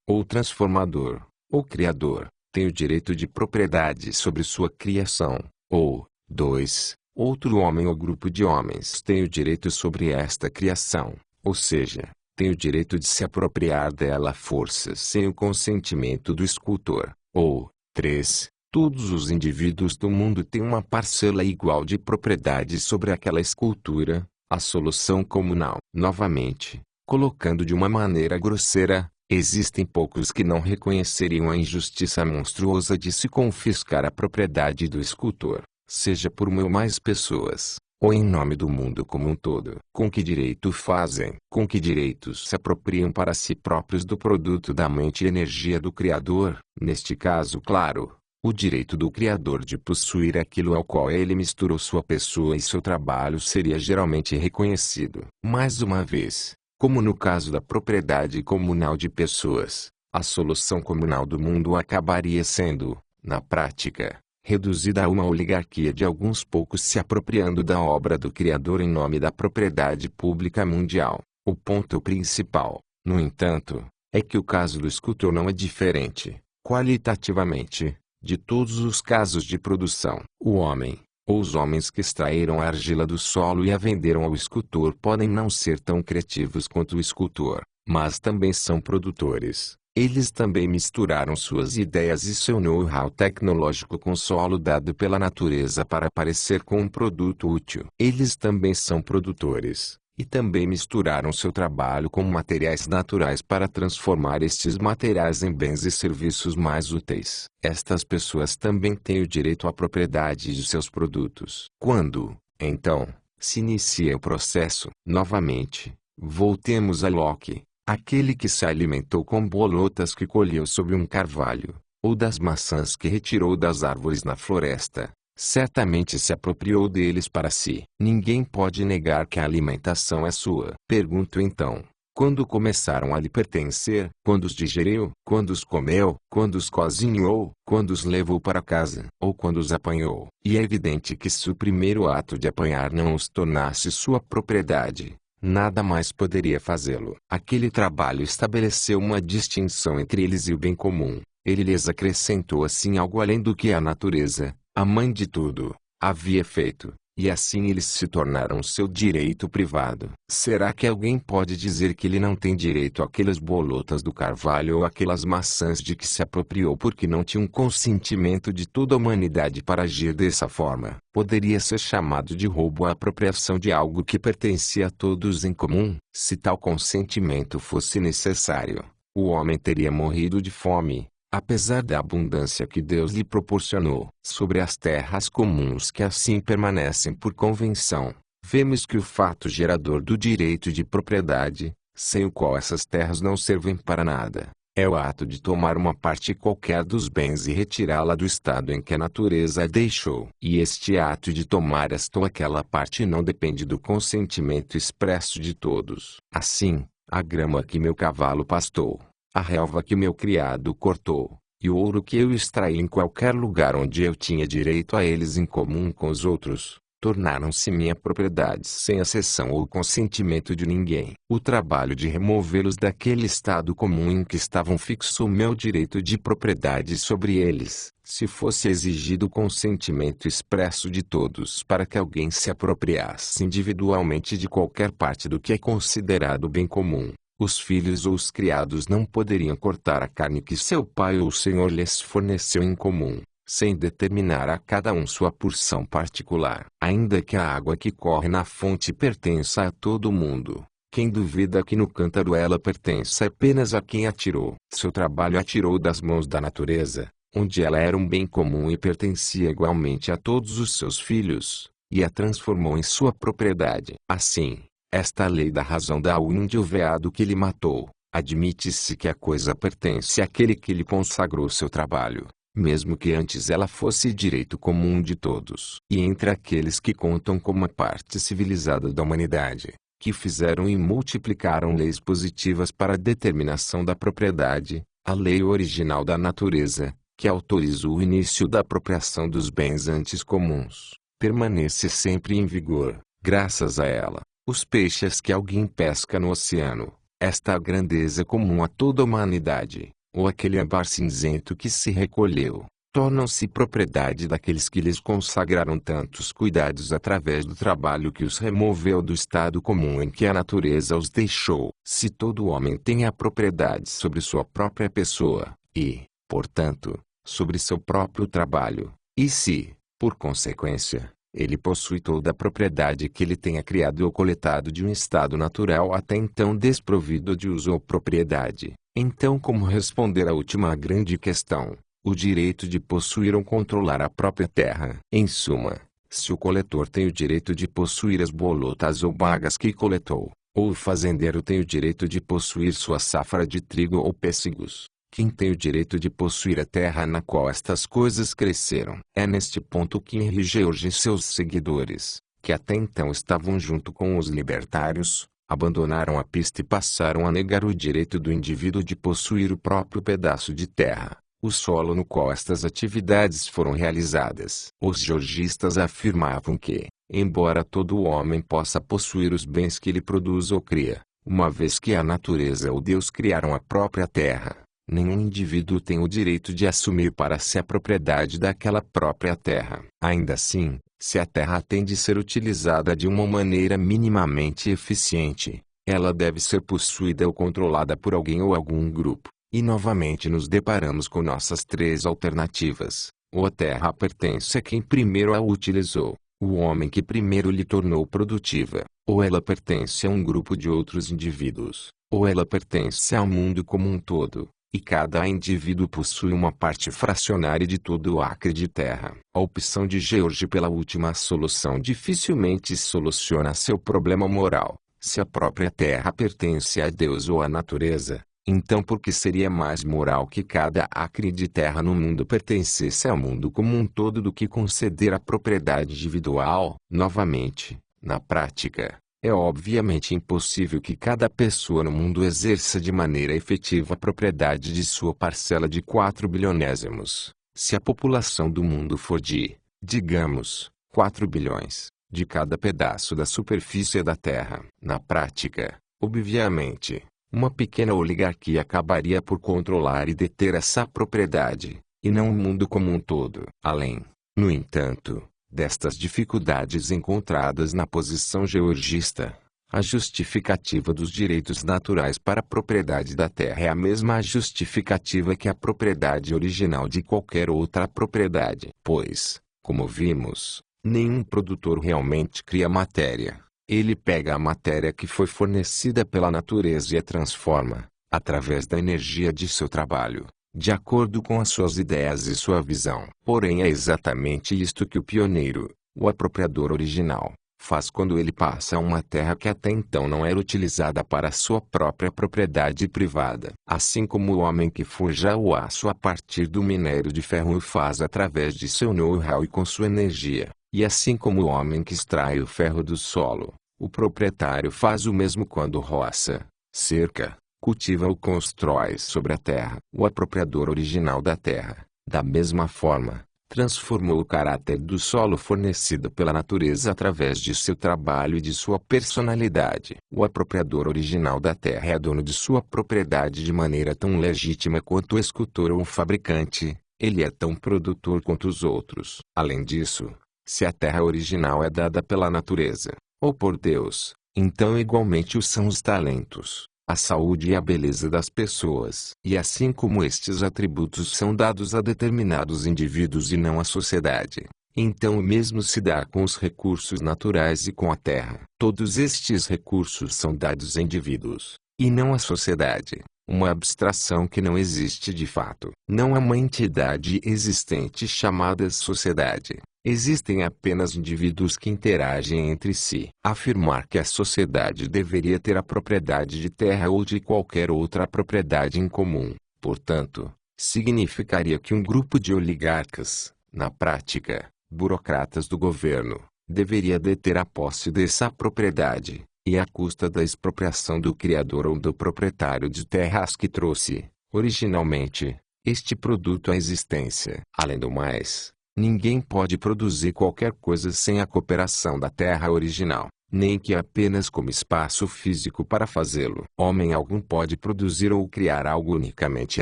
Ou transformador, ou criador, tem o direito de propriedade sobre sua criação. Ou, 2. Outro homem ou grupo de homens tem o direito sobre esta criação, ou seja, tem o direito de se apropriar dela à força sem o consentimento do escultor. Ou, 3. Todos os indivíduos do mundo têm uma parcela igual de propriedade sobre aquela escultura, a solução comunal. Novamente, colocando de uma maneira grosseira, existem poucos que não reconheceriam a injustiça monstruosa de se confiscar a propriedade do escultor, seja por uma ou mais pessoas, ou em nome do mundo como um todo. Com que direito fazem? Com que direitos se apropriam para si próprios do produto da mente e energia do Criador? Neste caso, claro, o direito do Criador de possuir aquilo ao qual ele misturou sua pessoa e seu trabalho seria geralmente reconhecido. Mais uma vez, como no caso da propriedade comunal de pessoas, a solução comunal do mundo acabaria sendo, na prática, reduzida a uma oligarquia de alguns poucos se apropriando da obra do Criador em nome da propriedade pública mundial. O ponto principal, no entanto, é que o caso do escultor não é diferente, qualitativamente, de todos os casos de produção. O homem, ou os homens que extraíram a argila do solo e a venderam ao escultor podem não ser tão criativos quanto o escultor, mas também são produtores. Eles também misturaram suas ideias e seu know-how tecnológico com o solo dado pela natureza para aparecer com um produto útil. Eles também são produtores, e também misturaram seu trabalho com materiais naturais para transformar estes materiais em bens e serviços mais úteis. Estas pessoas também têm o direito à propriedade de seus produtos. Quando, então, se inicia o processo? Novamente, voltemos a Locke. Aquele que se alimentou com bolotas que colheu sob um carvalho, ou das maçãs que retirou das árvores na floresta, certamente se apropriou deles para si. Ninguém pode negar que a alimentação é sua. Pergunto então, quando começaram a lhe pertencer? Quando os digeriu? Quando os comeu? Quando os cozinhou? Quando os levou para casa? Ou quando os apanhou? E é evidente que se o primeiro ato de apanhar não os tornasse sua propriedade, nada mais poderia fazê-lo. Aquele trabalho estabeleceu uma distinção entre eles e o bem comum. Ele lhes acrescentou assim algo além do que a natureza, a mãe de tudo, havia feito, e assim eles se tornaram seu direito privado. Será que alguém pode dizer que ele não tem direito àquelas bolotas do carvalho ou àquelas maçãs de que se apropriou porque não tinha um consentimento de toda a humanidade para agir dessa forma? Poderia ser chamado de roubo a apropriação de algo que pertencia a todos em comum. Se tal consentimento fosse necessário, o homem teria morrido de fome, apesar da abundância que Deus lhe proporcionou. Sobre as terras comuns que assim permanecem por convenção, vemos que o fato gerador do direito de propriedade, sem o qual essas terras não servem para nada, é o ato de tomar uma parte qualquer dos bens e retirá-la do estado em que a natureza a deixou. E este ato de tomar esta ou aquela parte não depende do consentimento expresso de todos. Assim, a grama que meu cavalo pastou, a relva que meu criado cortou, e o ouro que eu extraí em qualquer lugar onde eu tinha direito a eles em comum com os outros, tornaram-se minha propriedade sem exceção ou consentimento de ninguém. O trabalho de removê-los daquele estado comum em que estavam fixou meu direito de propriedade sobre eles. Se fosse exigido o consentimento expresso de todos para que alguém se apropriasse individualmente de qualquer parte do que é considerado bem comum, os filhos ou os criados não poderiam cortar a carne que seu pai ou o senhor lhes forneceu em comum, sem determinar a cada um sua porção particular. Ainda que a água que corre na fonte pertença a todo mundo, quem duvida que no cântaro ela pertence apenas a quem a tirou? Seu trabalho a tirou das mãos da natureza, onde ela era um bem comum e pertencia igualmente a todos os seus filhos, e a transformou em sua propriedade. Assim, esta lei da razão dá ao índio veado que lhe matou. Admite-se que a coisa pertence àquele que lhe consagrou seu trabalho, mesmo que antes ela fosse direito comum de todos. E entre aqueles que contam como a parte civilizada da humanidade, que fizeram e multiplicaram leis positivas para a determinação da propriedade, a lei original da natureza, que autorizou o início da apropriação dos bens antes comuns, permanece sempre em vigor. Graças a ela, os peixes que alguém pesca no oceano, esta grandeza comum a toda a humanidade, ou aquele ambar cinzento que se recolheu, tornam-se propriedade daqueles que lhes consagraram tantos cuidados através do trabalho que os removeu do estado comum em que a natureza os deixou. Se todo homem tem a propriedade sobre sua própria pessoa, e, portanto, sobre seu próprio trabalho, e se, por consequência, ele possui toda a propriedade que ele tenha criado ou coletado de um estado natural até então desprovido de uso ou propriedade, então como responder à última grande questão? O direito de possuir ou controlar a própria terra. Em suma, se o coletor tem o direito de possuir as bolotas ou bagas que coletou, ou o fazendeiro tem o direito de possuir sua safra de trigo ou pêssegos, quem tem o direito de possuir a terra na qual estas coisas cresceram? É neste ponto que Henry George e seus seguidores, que até então estavam junto com os libertários, abandonaram a pista e passaram a negar o direito do indivíduo de possuir o próprio pedaço de terra, o solo no qual estas atividades foram realizadas. Os georgistas afirmavam que, embora todo homem possa possuir os bens que ele produz ou cria, uma vez que a natureza ou Deus criaram a própria terra, nenhum indivíduo tem o direito de assumir para si a propriedade daquela própria terra. Ainda assim, se a terra tem de ser utilizada de uma maneira minimamente eficiente, ela deve ser possuída ou controlada por alguém ou algum grupo. E novamente nos deparamos com nossas três alternativas. Ou a terra pertence a quem primeiro a utilizou, o homem que primeiro lhe tornou produtiva, ou ela pertence a um grupo de outros indivíduos, ou ela pertence ao mundo como um todo, e cada indivíduo possui uma parte fracionária de todo o acre de terra. A opção de George pela última solução dificilmente soluciona seu problema moral. Se a própria terra pertence a Deus ou à natureza, então por que seria mais moral que cada acre de terra no mundo pertencesse ao mundo como um todo do que conceder a propriedade individual? Novamente, na prática, é obviamente impossível que cada pessoa no mundo exerça de maneira efetiva a propriedade de sua parcela de 4 bilionésimos. Se a população do mundo for de, digamos, 4 bilhões, de cada pedaço da superfície da Terra. Na prática, obviamente, uma pequena oligarquia acabaria por controlar e deter essa propriedade, e não o mundo como um todo. Além, no entanto, destas dificuldades encontradas na posição georgista, a justificativa dos direitos naturais para a propriedade da terra é a mesma justificativa que a propriedade original de qualquer outra propriedade. Pois, como vimos, nenhum produtor realmente cria matéria. Ele pega a matéria que foi fornecida pela natureza e a transforma, através da energia de seu trabalho, de acordo com as suas ideias e sua visão. Porém é exatamente isto que o pioneiro, o apropriador original, faz quando ele passa a uma terra que até então não era utilizada para sua própria propriedade privada. Assim como o homem que forja o aço a partir do minério de ferro o faz através de seu know-how e com sua energia. E assim como o homem que extrai o ferro do solo, o proprietário faz o mesmo quando roça, cerca, cultiva ou constrói sobre a terra. O apropriador original da terra, da mesma forma, transformou o caráter do solo fornecido pela natureza através de seu trabalho e de sua personalidade. O apropriador original da terra é dono de sua propriedade de maneira tão legítima quanto o escultor ou o fabricante. Ele é tão produtor quanto os outros. Além disso, se a terra original é dada pela natureza, ou por Deus, então igualmente o são os talentos, a saúde e a beleza das pessoas. E assim como estes atributos são dados a determinados indivíduos e não à sociedade, então o mesmo se dá com os recursos naturais e com a terra. Todos estes recursos são dados a indivíduos, e não à sociedade. Uma abstração que não existe de fato. Não há uma entidade existente chamada sociedade. Existem apenas indivíduos que interagem entre si. Afirmar que a sociedade deveria ter a propriedade de terra ou de qualquer outra propriedade em comum, portanto, significaria que um grupo de oligarcas, na prática, burocratas do governo, deveria deter a posse dessa propriedade, e à custa da expropriação do criador ou do proprietário de terras que trouxe, originalmente, este produto à existência. Além do mais, ninguém pode produzir qualquer coisa sem a cooperação da terra original, nem que apenas como espaço físico para fazê-lo. Homem algum pode produzir ou criar algo unicamente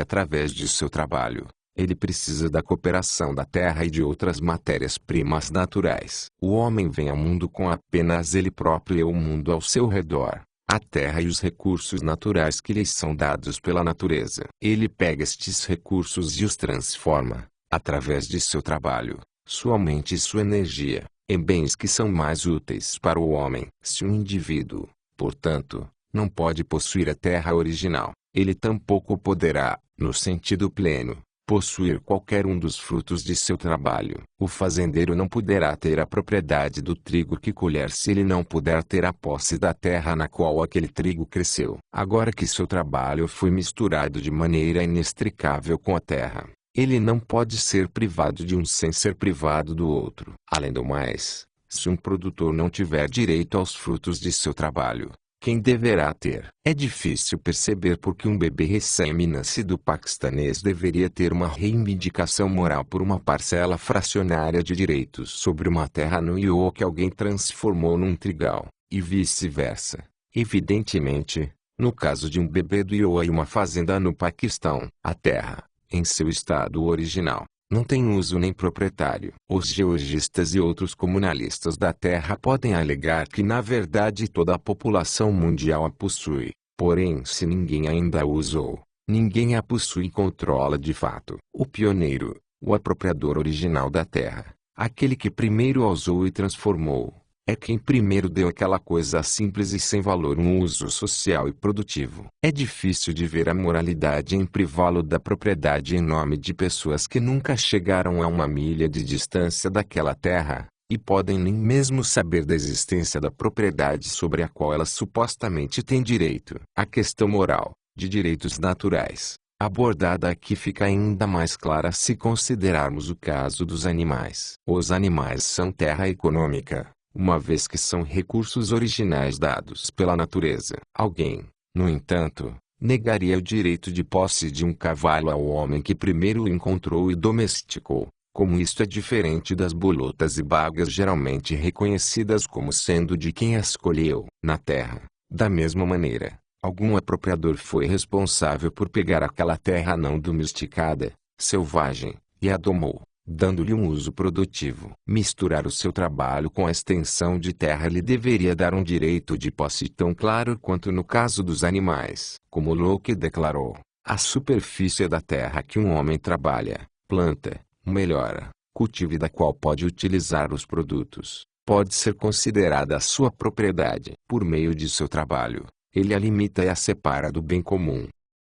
através de seu trabalho. Ele precisa da cooperação da terra e de outras matérias-primas naturais. O homem vem ao mundo com apenas ele próprio e o mundo ao seu redor, a terra e os recursos naturais que lhes são dados pela natureza. Ele pega estes recursos e os transforma, através de seu trabalho, sua mente e sua energia, em bens que são mais úteis para o homem. Se um indivíduo, portanto, não pode possuir a terra original, ele tampouco poderá, no sentido pleno, possuir qualquer um dos frutos de seu trabalho. O fazendeiro não poderá ter a propriedade do trigo que colher se ele não puder ter a posse da terra na qual aquele trigo cresceu. Agora que seu trabalho foi misturado de maneira inextricável com a terra, ele não pode ser privado de um sem ser privado do outro. Além do mais, se um produtor não tiver direito aos frutos de seu trabalho, quem deverá ter? É difícil perceber por que um bebê recém-nascido paquistanês deveria ter uma reivindicação moral por uma parcela fracionária de direitos sobre uma terra no Iowa que alguém transformou num trigal, e vice-versa. Evidentemente, no caso de um bebê do Iowa e uma fazenda no Paquistão, a terra, em seu estado original, não tem uso nem proprietário. Os georgistas e outros comunalistas da terra podem alegar que na verdade toda a população mundial a possui. Porém, se ninguém ainda a usou, ninguém a possui e controla de fato. O pioneiro, o apropriador original da terra, aquele que primeiro a usou e transformou, é quem primeiro deu àquela coisa simples e sem valor um uso social e produtivo. É difícil de ver a moralidade em privá-lo da propriedade em nome de pessoas que nunca chegaram a uma milha de distância daquela terra, e podem nem mesmo saber da existência da propriedade sobre a qual elas supostamente têm direito. A questão moral, de direitos naturais, abordada aqui fica ainda mais clara se considerarmos o caso dos animais. Os animais são terra econômica, uma vez que são recursos originais dados pela natureza. Alguém, no entanto, negaria o direito de posse de um cavalo ao homem que primeiro o encontrou e domesticou, como isto é diferente das bolotas e bagas geralmente reconhecidas como sendo de quem as escolheu. Na terra, da mesma maneira, algum apropriador foi responsável por pegar aquela terra não domesticada, selvagem, e a domou, dando-lhe um uso produtivo. Misturar o seu trabalho com a extensão de terra lhe deveria dar um direito de posse tão claro quanto no caso dos animais. Como Locke declarou, a superfície da terra que um homem trabalha, planta, melhora, cultiva e da qual pode utilizar os produtos, pode ser considerada a sua propriedade. Por meio de seu trabalho, ele a limita e a separa do bem comum.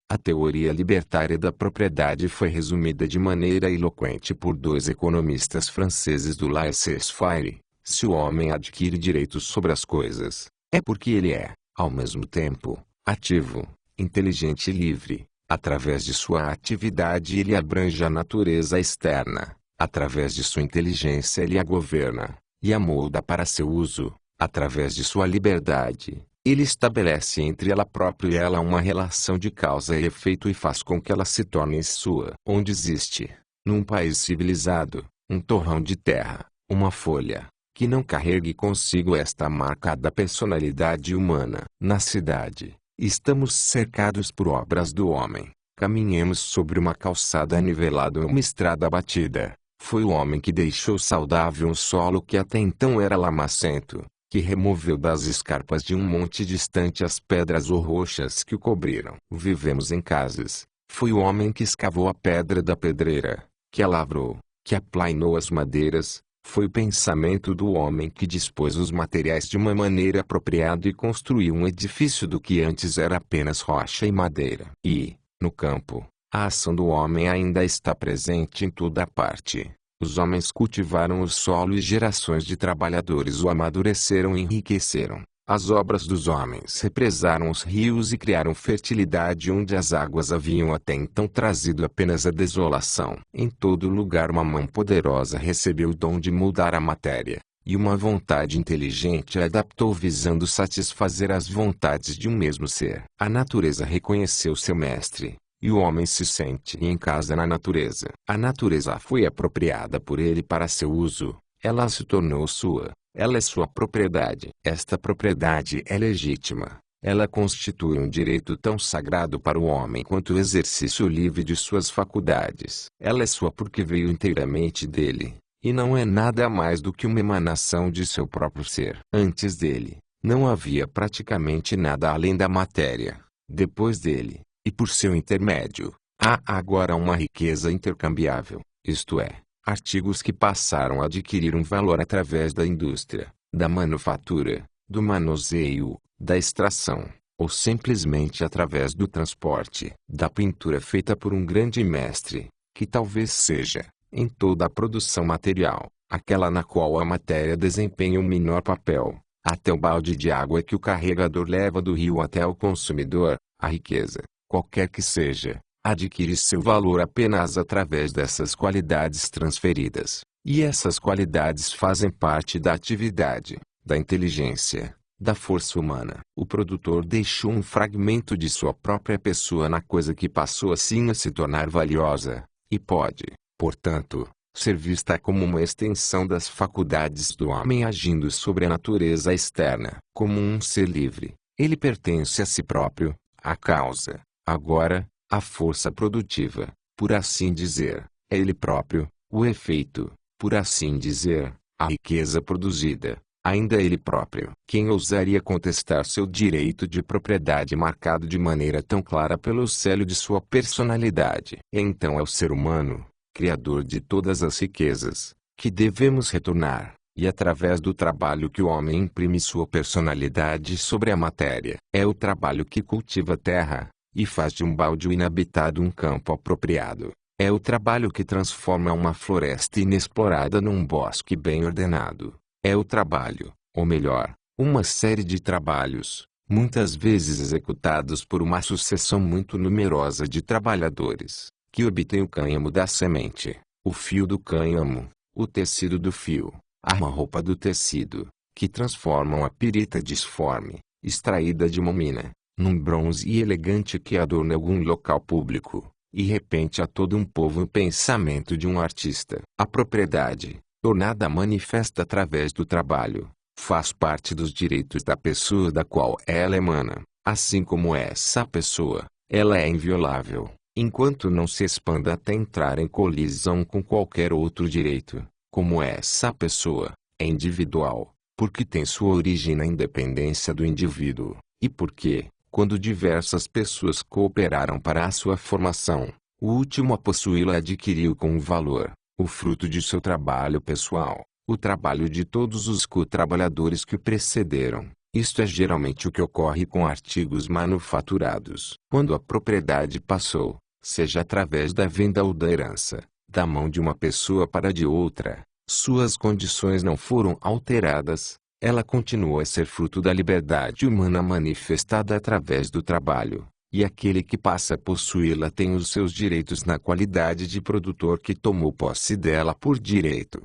A teoria libertária da propriedade foi resumida de maneira eloquente por dois economistas franceses do laissez-faire. Se o homem adquire direitos sobre as coisas, é porque ele é, ao mesmo tempo, ativo, inteligente e livre. Através de sua atividade ele abrange a natureza externa. Através de sua inteligência ele a governa, e a molda para seu uso. Através de sua liberdade, ele estabelece entre ela própria e ela uma relação de causa e efeito e faz com que ela se torne sua. Onde existe, num país civilizado, um torrão de terra, uma folha, que não carregue consigo esta marca da personalidade humana. Na cidade, estamos cercados por obras do homem. Caminhemos sobre uma calçada nivelada ou uma estrada batida. Foi o homem que deixou saudável um solo que até então era lamacento, que removeu das escarpas de um monte distante as pedras ou rochas que o cobriram. Vivemos em casas. Foi o homem que escavou a pedra da pedreira, que a lavrou, que aplainou as madeiras. Foi o pensamento do homem que dispôs os materiais de uma maneira apropriada e construiu um edifício do que antes era apenas rocha e madeira. E, no campo, a ação do homem ainda está presente em toda parte. Os homens cultivaram o solo e gerações de trabalhadores o amadureceram e enriqueceram. As obras dos homens represaram os rios e criaram fertilidade onde as águas haviam até então trazido apenas a desolação. Em todo lugar uma mão poderosa recebeu o dom de moldar a matéria, e uma vontade inteligente a adaptou visando satisfazer as vontades de um mesmo ser. A natureza reconheceu seu mestre, e o homem se sente em casa na natureza. A natureza foi apropriada por ele para seu uso, ela se tornou sua. Ela é sua propriedade. Esta propriedade é legítima. Ela constitui um direito tão sagrado para o homem quanto o exercício livre de suas faculdades. Ela é sua porque veio inteiramente dele, e não é nada mais do que uma emanação de seu próprio ser. Antes dele, não havia praticamente nada além da matéria. Depois dele, e por seu intermédio, há agora uma riqueza intercambiável, isto é, artigos que passaram a adquirir um valor através da indústria, da manufatura, do manuseio, da extração, ou simplesmente através do transporte. Da pintura feita por um grande mestre, que talvez seja, em toda a produção material, aquela na qual a matéria desempenha o menor papel, até o balde de água que o carregador leva do rio até o consumidor, a riqueza, qualquer que seja, adquire seu valor apenas através dessas qualidades transferidas. E essas qualidades fazem parte da atividade, da inteligência, da força humana. O produtor deixou um fragmento de sua própria pessoa na coisa que passou assim a se tornar valiosa, e pode, portanto, ser vista como uma extensão das faculdades do homem agindo sobre a natureza externa. Como um ser livre, ele pertence a si próprio, à causa. Agora, a força produtiva, por assim dizer, é ele próprio. O efeito, por assim dizer, a riqueza produzida, ainda é ele próprio. Quem ousaria contestar seu direito de propriedade marcado de maneira tão clara pelo selo de sua personalidade? Então é o ser humano, criador de todas as riquezas, que devemos retornar, e através do trabalho que o homem imprime sua personalidade sobre a matéria. É o trabalho que cultiva a terra, e faz de um baldio inabitado um campo apropriado. É o trabalho que transforma uma floresta inexplorada num bosque bem ordenado. É o trabalho, ou melhor, uma série de trabalhos, muitas vezes executados por uma sucessão muito numerosa de trabalhadores, que obtém o cânhamo da semente, o fio do cânhamo, o tecido do fio, a roupa do tecido, que transformam a pirita disforme, extraída de uma mina, num bronze elegante que adorna algum local público, e repente a todo um povo o pensamento de um artista. A propriedade, tornada manifesta através do trabalho, faz parte dos direitos da pessoa da qual ela emana. Assim como essa pessoa, ela é inviolável, enquanto não se expanda até entrar em colisão com qualquer outro direito. Como essa pessoa, é individual, porque tem sua origem na independência do indivíduo, e porque, quando diversas pessoas cooperaram para a sua formação, o último a possuí-la adquiriu com valor, o fruto de seu trabalho pessoal, o trabalho de todos os co-trabalhadores que o precederam. Isto é geralmente o que ocorre com artigos manufaturados. Quando a propriedade passou, seja através da venda ou da herança, da mão de uma pessoa para a de outra, suas condições não foram alteradas. Ela continua a ser fruto da liberdade humana manifestada através do trabalho, e aquele que passa a possuí-la tem os seus direitos na qualidade de produtor que tomou posse dela por direito.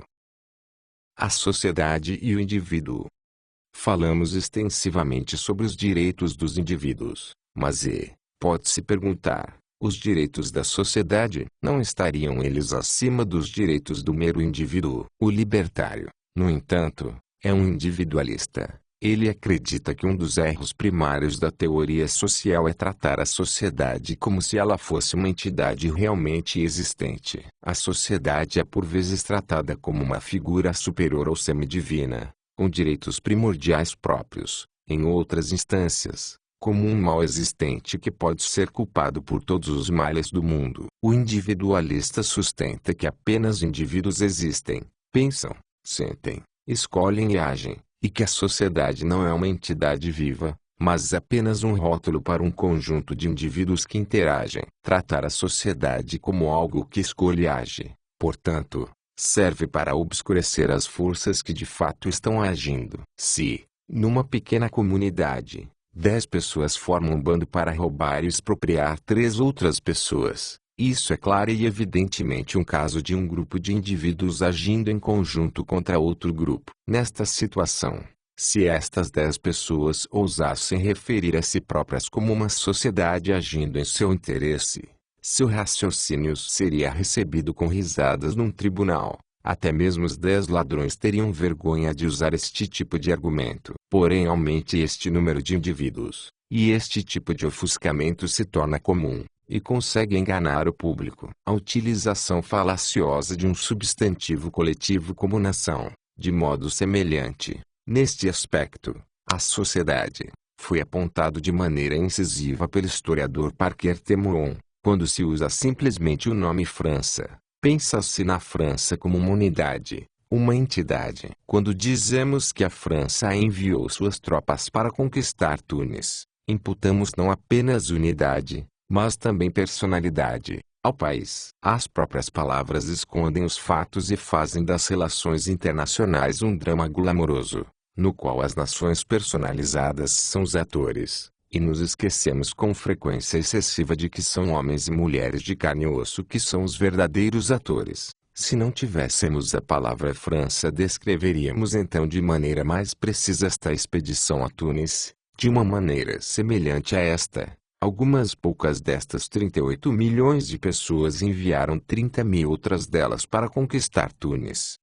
A sociedade e o indivíduo. Falamos extensivamente sobre os direitos dos indivíduos, mas pode-se perguntar, os direitos da sociedade, não estariam eles acima dos direitos do mero indivíduo? O libertário, no entanto, é um individualista. Ele acredita que um dos erros primários da teoria social é tratar a sociedade como se ela fosse uma entidade realmente existente. A sociedade é por vezes tratada como uma figura superior ou semidivina, com direitos primordiais próprios, em outras instâncias, como um mal existente que pode ser culpado por todos os males do mundo. O individualista sustenta que apenas indivíduos existem, pensam, sentem, escolhem e agem, e que a sociedade não é uma entidade viva, mas apenas um rótulo para um conjunto de indivíduos que interagem. Tratar a sociedade como algo que escolhe e age, portanto, serve para obscurecer as forças que de fato estão agindo. Se, numa pequena comunidade, 10 pessoas formam um bando para roubar e expropriar 3 outras pessoas, isso é claro e evidentemente um caso de um grupo de indivíduos agindo em conjunto contra outro grupo. Nesta situação, se estas 10 pessoas ousassem referir a si próprias como uma sociedade agindo em seu interesse, seu raciocínio seria recebido com risadas num tribunal. Até mesmo os 10 ladrões teriam vergonha de usar este tipo de argumento. Porém, aumente este número de indivíduos, e este tipo de ofuscamento se torna comum, e consegue enganar o público. A utilização falaciosa de um substantivo coletivo como nação, de modo semelhante, neste aspecto, a sociedade, foi apontado de maneira incisiva pelo historiador Parker Temuon. Quando se usa simplesmente o nome França, pensa-se na França como uma unidade, uma entidade. Quando dizemos que a França enviou suas tropas para conquistar Tunis, imputamos não apenas unidade, mas também personalidade ao país. As próprias palavras escondem os fatos e fazem das relações internacionais um drama glamouroso, no qual as nações personalizadas são os atores. E nos esquecemos com frequência excessiva de que são homens e mulheres de carne e osso que são os verdadeiros atores. Se não tivéssemos a palavra França, descreveríamos então de maneira mais precisa esta expedição a Tunis. De uma maneira semelhante a esta, algumas poucas destas 38 milhões de pessoas enviaram 30.000 outras delas para conquistar Tunis.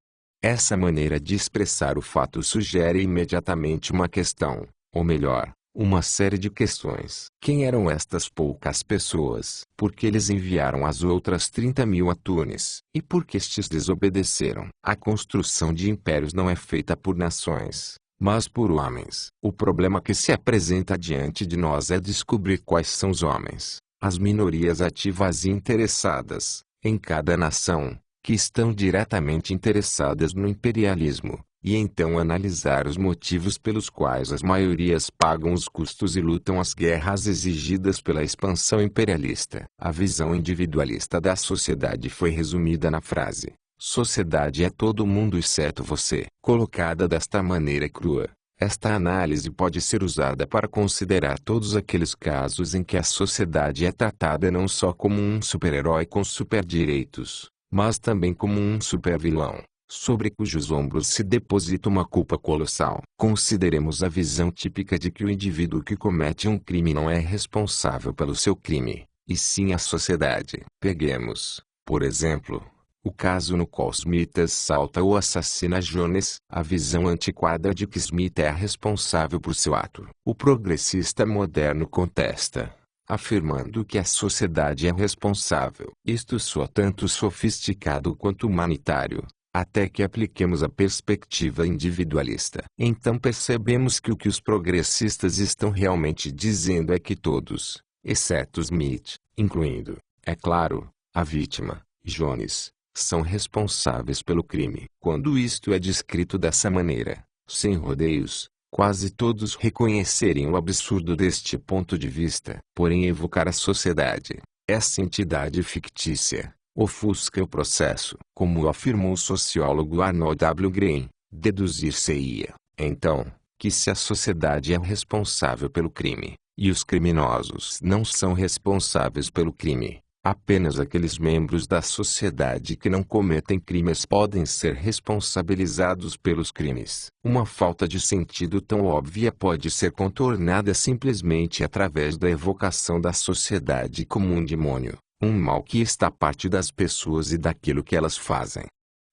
Essa maneira de expressar o fato sugere imediatamente uma questão, ou melhor, uma série de questões. Quem eram estas poucas pessoas? Por que eles enviaram as outras 30.000 a Tunis? E por que estes desobedeceram? A construção de impérios não é feita por nações, mas por homens. O problema que se apresenta diante de nós é descobrir quais são os homens, as minorias ativas e interessadas, em cada nação, que estão diretamente interessadas no imperialismo. E então analisar os motivos pelos quais as maiorias pagam os custos e lutam as guerras exigidas pela expansão imperialista. A visão individualista da sociedade foi resumida na frase: sociedade é todo mundo exceto você. Colocada desta maneira crua, esta análise pode ser usada para considerar todos aqueles casos em que a sociedade é tratada não só como um super-herói com superdireitos, mas também como um super-vilão, sobre cujos ombros se deposita uma culpa colossal. Consideremos a visão típica de que o indivíduo que comete um crime não é responsável pelo seu crime, e sim a sociedade. Peguemos, por exemplo, o caso no qual Smith assalta ou assassina Jones. A visão antiquada de que Smith é responsável por seu ato. O progressista moderno contesta, afirmando que a sociedade é responsável. Isto soa tanto sofisticado quanto humanitário, até que apliquemos a perspectiva individualista. Então percebemos que o que os progressistas estão realmente dizendo é que todos, exceto Smith, incluindo, é claro, a vítima, Jones, são responsáveis pelo crime. Quando isto é descrito dessa maneira, sem rodeios, quase todos reconheceriam o absurdo deste ponto de vista. Porém, evocar a sociedade, essa entidade fictícia, ofusca o processo. Como afirmou o sociólogo Arnold W. Green, deduzir-se-ia, então, que se a sociedade é responsável pelo crime, e os criminosos não são responsáveis pelo crime, Apenas aqueles membros da sociedade que não cometem crimes podem ser responsabilizados pelos crimes. Uma falta de sentido tão óbvia pode ser contornada simplesmente através da evocação da sociedade como um demônio, um mal que está parte das pessoas e daquilo que elas fazem.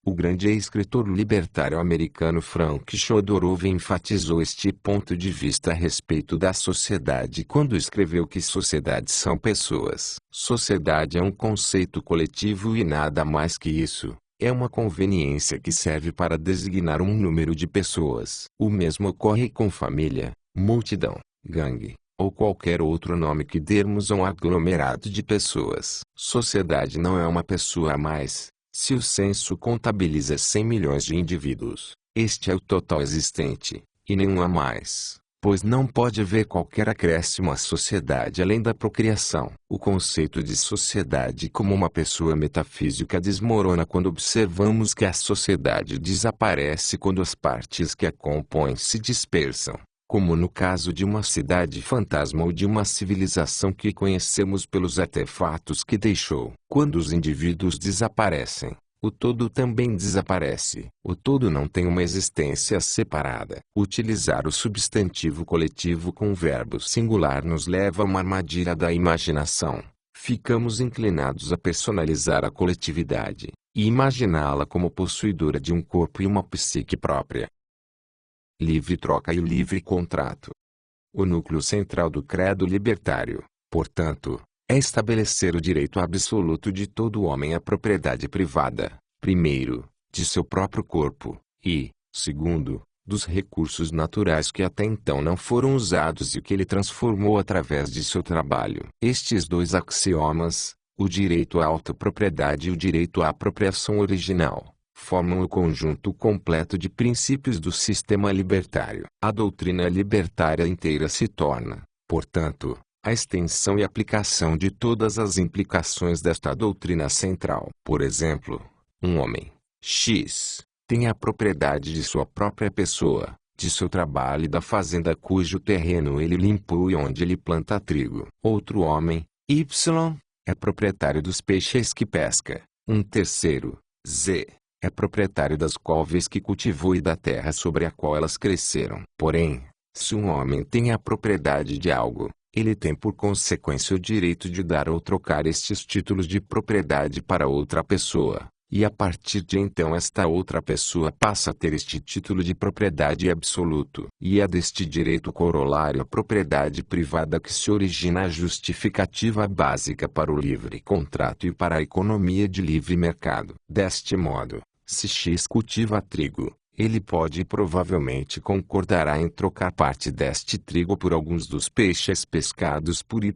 O grande escritor libertário americano Frank Chodorov enfatizou este ponto de vista a respeito da sociedade quando escreveu que sociedades são pessoas. Sociedade é um conceito coletivo e nada mais que isso. É uma conveniência que serve para designar um número de pessoas. O mesmo ocorre com família, multidão, gangue, ou qualquer outro nome que dermos a um aglomerado de pessoas. Sociedade não é uma pessoa a mais. Se o censo contabiliza 100 milhões de indivíduos, este é o total existente, e nenhum a mais, pois não pode haver qualquer acréscimo à sociedade além da procriação. O conceito de sociedade como uma pessoa metafísica desmorona quando observamos que a sociedade desaparece quando as partes que a compõem se dispersam, como no caso de uma cidade fantasma ou de uma civilização que conhecemos pelos artefatos que deixou. Quando os indivíduos desaparecem, o todo também desaparece. O todo não tem uma existência separada. Utilizar o substantivo coletivo com o verbo singular nos leva a uma armadilha da imaginação. Ficamos inclinados a personalizar a coletividade e imaginá-la como possuidora de um corpo e uma psique própria. Livre troca e o livre contrato. O núcleo central do credo libertário, portanto, é estabelecer o direito absoluto de todo homem à propriedade privada, primeiro, de seu próprio corpo, e, segundo, dos recursos naturais que até então não foram usados e que ele transformou através de seu trabalho. Estes dois axiomas, o direito à autopropriedade e o direito à apropriação original, formam o conjunto completo de princípios do sistema libertário. A doutrina libertária inteira se torna, portanto, a extensão e aplicação de todas as implicações desta doutrina central. Por exemplo, um homem, X, tem a propriedade de sua própria pessoa, de seu trabalho e da fazenda cujo terreno ele limpou e onde ele planta trigo. Outro homem, Y, é proprietário dos peixes que pesca. Um terceiro, Z, é proprietário das couves que cultivou e da terra sobre a qual elas cresceram. Porém, se um homem tem a propriedade de algo, ele tem por consequência o direito de dar ou trocar estes títulos de propriedade para outra pessoa, e a partir de então esta outra pessoa passa a ter este título de propriedade absoluto. E é deste direito corolário a propriedade privada que se origina a justificativa básica para o livre contrato e para a economia de livre mercado. Deste modo, se X cultiva trigo, ele pode e provavelmente concordará em trocar parte deste trigo por alguns dos peixes pescados por Y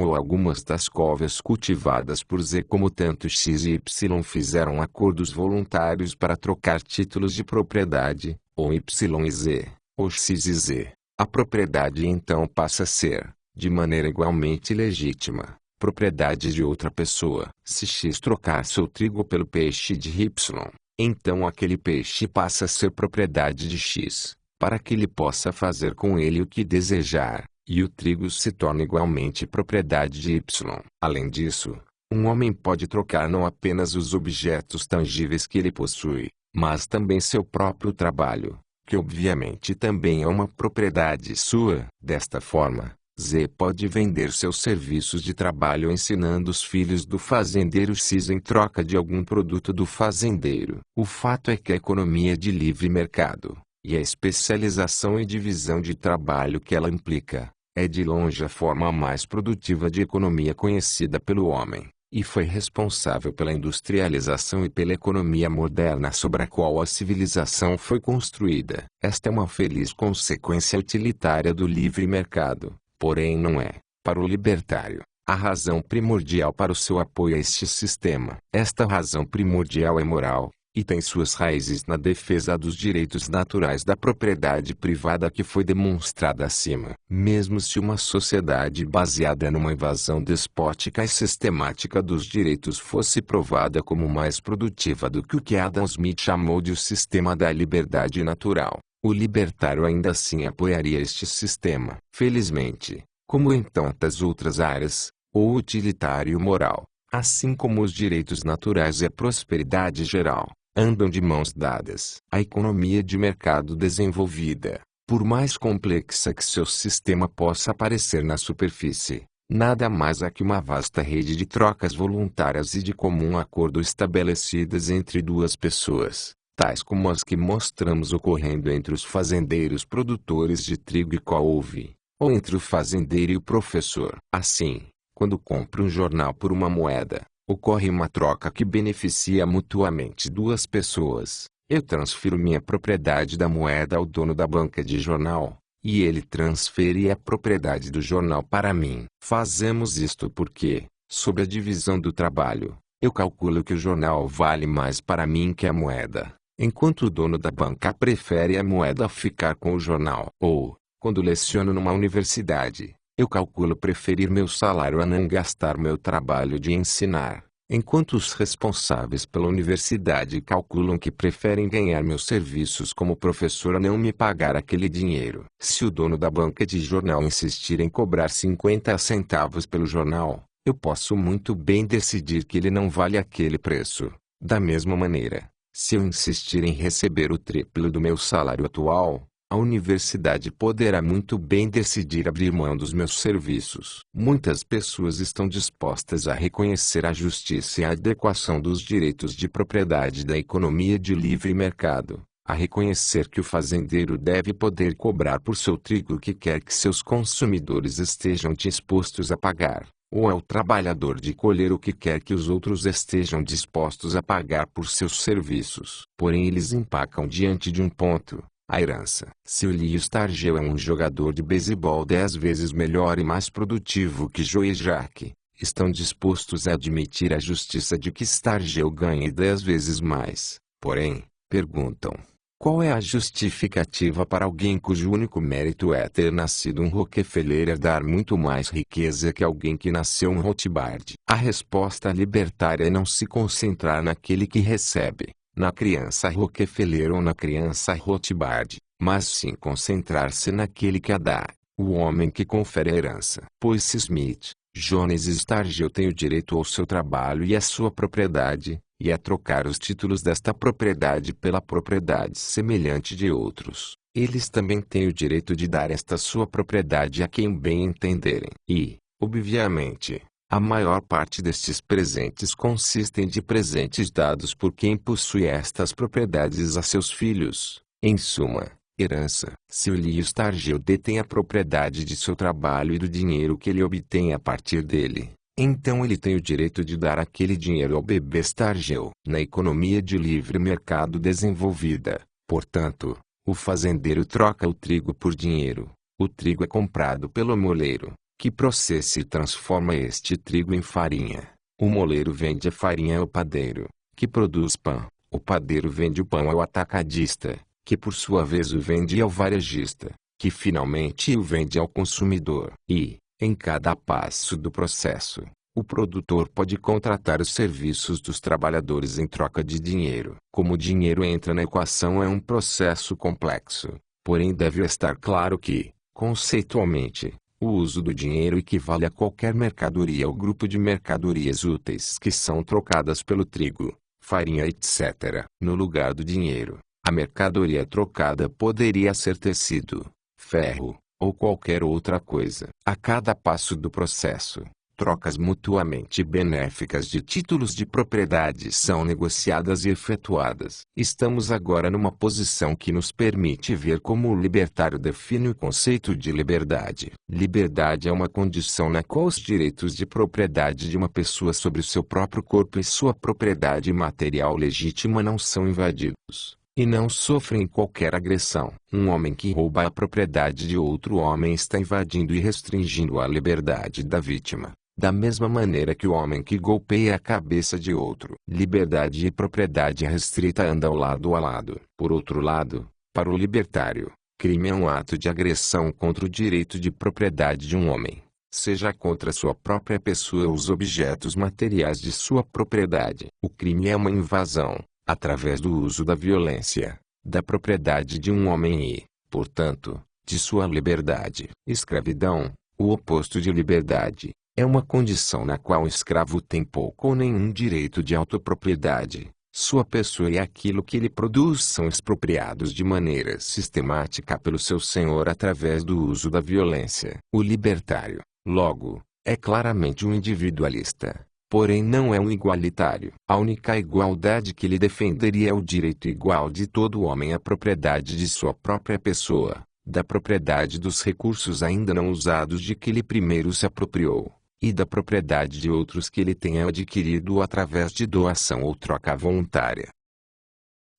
ou algumas das couves cultivadas por Z, como tanto X e Y fizeram acordos voluntários para trocar títulos de propriedade, ou Y e Z, ou X e Z. A propriedade então passa a ser, de maneira igualmente legítima, propriedade de outra pessoa. Se X trocar seu trigo pelo peixe de Y, então aquele peixe passa a ser propriedade de X, para que ele possa fazer com ele o que desejar, e o trigo se torna igualmente propriedade de Y. Além disso, um homem pode trocar não apenas os objetos tangíveis que ele possui, mas também seu próprio trabalho, que obviamente também é uma propriedade sua. Desta forma, Z pode vender seus serviços de trabalho ensinando os filhos do fazendeiro X em troca de algum produto do fazendeiro. O fato é que a economia de livre mercado, e a especialização e divisão de trabalho que ela implica, é de longe a forma mais produtiva de economia conhecida pelo homem, e foi responsável pela industrialização e pela economia moderna sobre a qual a civilização foi construída. Esta é uma feliz consequência utilitária do livre mercado. Porém não é, para o libertário, a razão primordial para o seu apoio a este sistema. Esta razão primordial é moral, e tem suas raízes na defesa dos direitos naturais da propriedade privada que foi demonstrada acima. Mesmo se uma sociedade baseada numa invasão despótica e sistemática dos direitos fosse provada como mais produtiva do que o que Adam Smith chamou de o sistema da liberdade natural, o libertário ainda assim apoiaria este sistema. Felizmente, como em tantas outras áreas, o utilitário moral, Assim como os direitos naturais e a prosperidade geral, andam de mãos dadas. A economia de mercado desenvolvida, por mais complexa que seu sistema possa parecer na superfície, nada mais é que uma vasta rede de trocas voluntárias e de comum acordo estabelecidas entre duas pessoas, tais como as que mostramos ocorrendo entre os fazendeiros produtores de trigo e couve, ou entre o fazendeiro e o professor. Assim, quando compro um jornal por uma moeda, ocorre uma troca que beneficia mutuamente duas pessoas. Eu transfiro minha propriedade da moeda ao dono da banca de jornal, e ele transfere a propriedade do jornal para mim. Fazemos isto porque, sob a divisão do trabalho, eu calculo que o jornal vale mais para mim que a moeda, enquanto o dono da banca prefere a moeda ficar com o jornal. Ou, quando leciono numa universidade, eu calculo preferir meu salário a não gastar meu trabalho de ensinar, enquanto os responsáveis pela universidade calculam que preferem ganhar meus serviços como professor a não me pagar aquele dinheiro. Se o dono da banca de jornal insistir em cobrar 50 centavos pelo jornal, eu posso muito bem decidir que ele não vale aquele preço. Da mesma maneira, se eu insistir em receber o triplo do meu salário atual, a universidade poderá muito bem decidir abrir mão dos meus serviços. Muitas pessoas estão dispostas a reconhecer a justiça e a adequação dos direitos de propriedade da economia de livre mercado, a reconhecer que o fazendeiro deve poder cobrar por seu trigo o que quer que seus consumidores estejam dispostos a pagar, ou ao trabalhador de colher o que quer que os outros estejam dispostos a pagar por seus serviços. Porém, eles empacam diante de um ponto: a herança. Se Lee Stargell é um jogador de beisebol 10 vezes melhor e mais produtivo que Joe Jack, estão dispostos a admitir a justiça de que Stargell ganhe 10 vezes mais. Porém, perguntam: qual é a justificativa para alguém cujo único mérito é ter nascido um Rockefeller herdar muito mais riqueza que alguém que nasceu um Rothbard? A resposta libertária é não se concentrar naquele que recebe, na criança Rockefeller ou na criança Rothbard, mas sim concentrar-se naquele que a dá, o homem que confere a herança. Pois se Smith, Jones e Stargell têm o direito ao seu trabalho e à sua propriedade, e a trocar os títulos desta propriedade pela propriedade semelhante de outros, eles também têm o direito de dar esta sua propriedade a quem bem entenderem. E, obviamente, a maior parte destes presentes consistem de presentes dados por quem possui estas propriedades a seus filhos. Em suma, herança. Se o Lee Stargell detém a propriedade de seu trabalho e do dinheiro que ele obtém a partir dele, então ele tem o direito de dar aquele dinheiro ao bebê Stargell. Na economia de livre mercado desenvolvida, portanto, o fazendeiro troca o trigo por dinheiro. O trigo é comprado pelo moleiro, que processa e transforma este trigo em farinha. O moleiro vende a farinha ao padeiro, que produz pão. O padeiro vende o pão ao atacadista, que por sua vez o vende ao varejista, que finalmente o vende ao consumidor. E, em cada passo do processo, o produtor pode contratar os serviços dos trabalhadores em troca de dinheiro. Como o dinheiro entra na equação é um processo complexo, porém deve estar claro que, conceitualmente, o uso do dinheiro equivale a qualquer mercadoria ou grupo de mercadorias úteis que são trocadas pelo trigo, farinha, etc. No lugar do dinheiro, a mercadoria trocada poderia ser tecido, ferro, ou qualquer outra coisa. A cada passo do processo, trocas mutuamente benéficas de títulos de propriedade são negociadas e efetuadas. Estamos agora numa posição que nos permite ver como o libertário define o conceito de liberdade. Liberdade é uma condição na qual os direitos de propriedade de uma pessoa sobre o seu próprio corpo e sua propriedade material legítima não são invadidos, e não sofrem qualquer agressão. Um homem que rouba a propriedade de outro homem está invadindo e restringindo a liberdade da vítima, da mesma maneira que o homem que golpeia a cabeça de outro. Liberdade e propriedade restrita andam lado a lado. Por outro lado, para o libertário, crime é um ato de agressão contra o direito de propriedade de um homem, seja contra sua própria pessoa ou os objetos materiais de sua propriedade. O crime é uma invasão, através do uso da violência, da propriedade de um homem e, portanto, de sua liberdade. Escravidão, o oposto de liberdade, É uma condição na qual o escravo tem pouco ou nenhum direito de autopropriedade. Sua pessoa e aquilo que ele produz são expropriados de maneira sistemática pelo seu senhor através do uso da violência. O libertário, logo, é claramente um individualista, porém não é um igualitário. A única igualdade que ele defenderia é o direito igual de todo homem à propriedade de sua própria pessoa, da propriedade dos recursos ainda não usados de que ele primeiro se apropriou, e da propriedade de outros que ele tenha adquirido através de doação ou troca voluntária.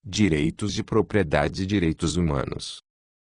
Direitos de propriedade e direitos humanos.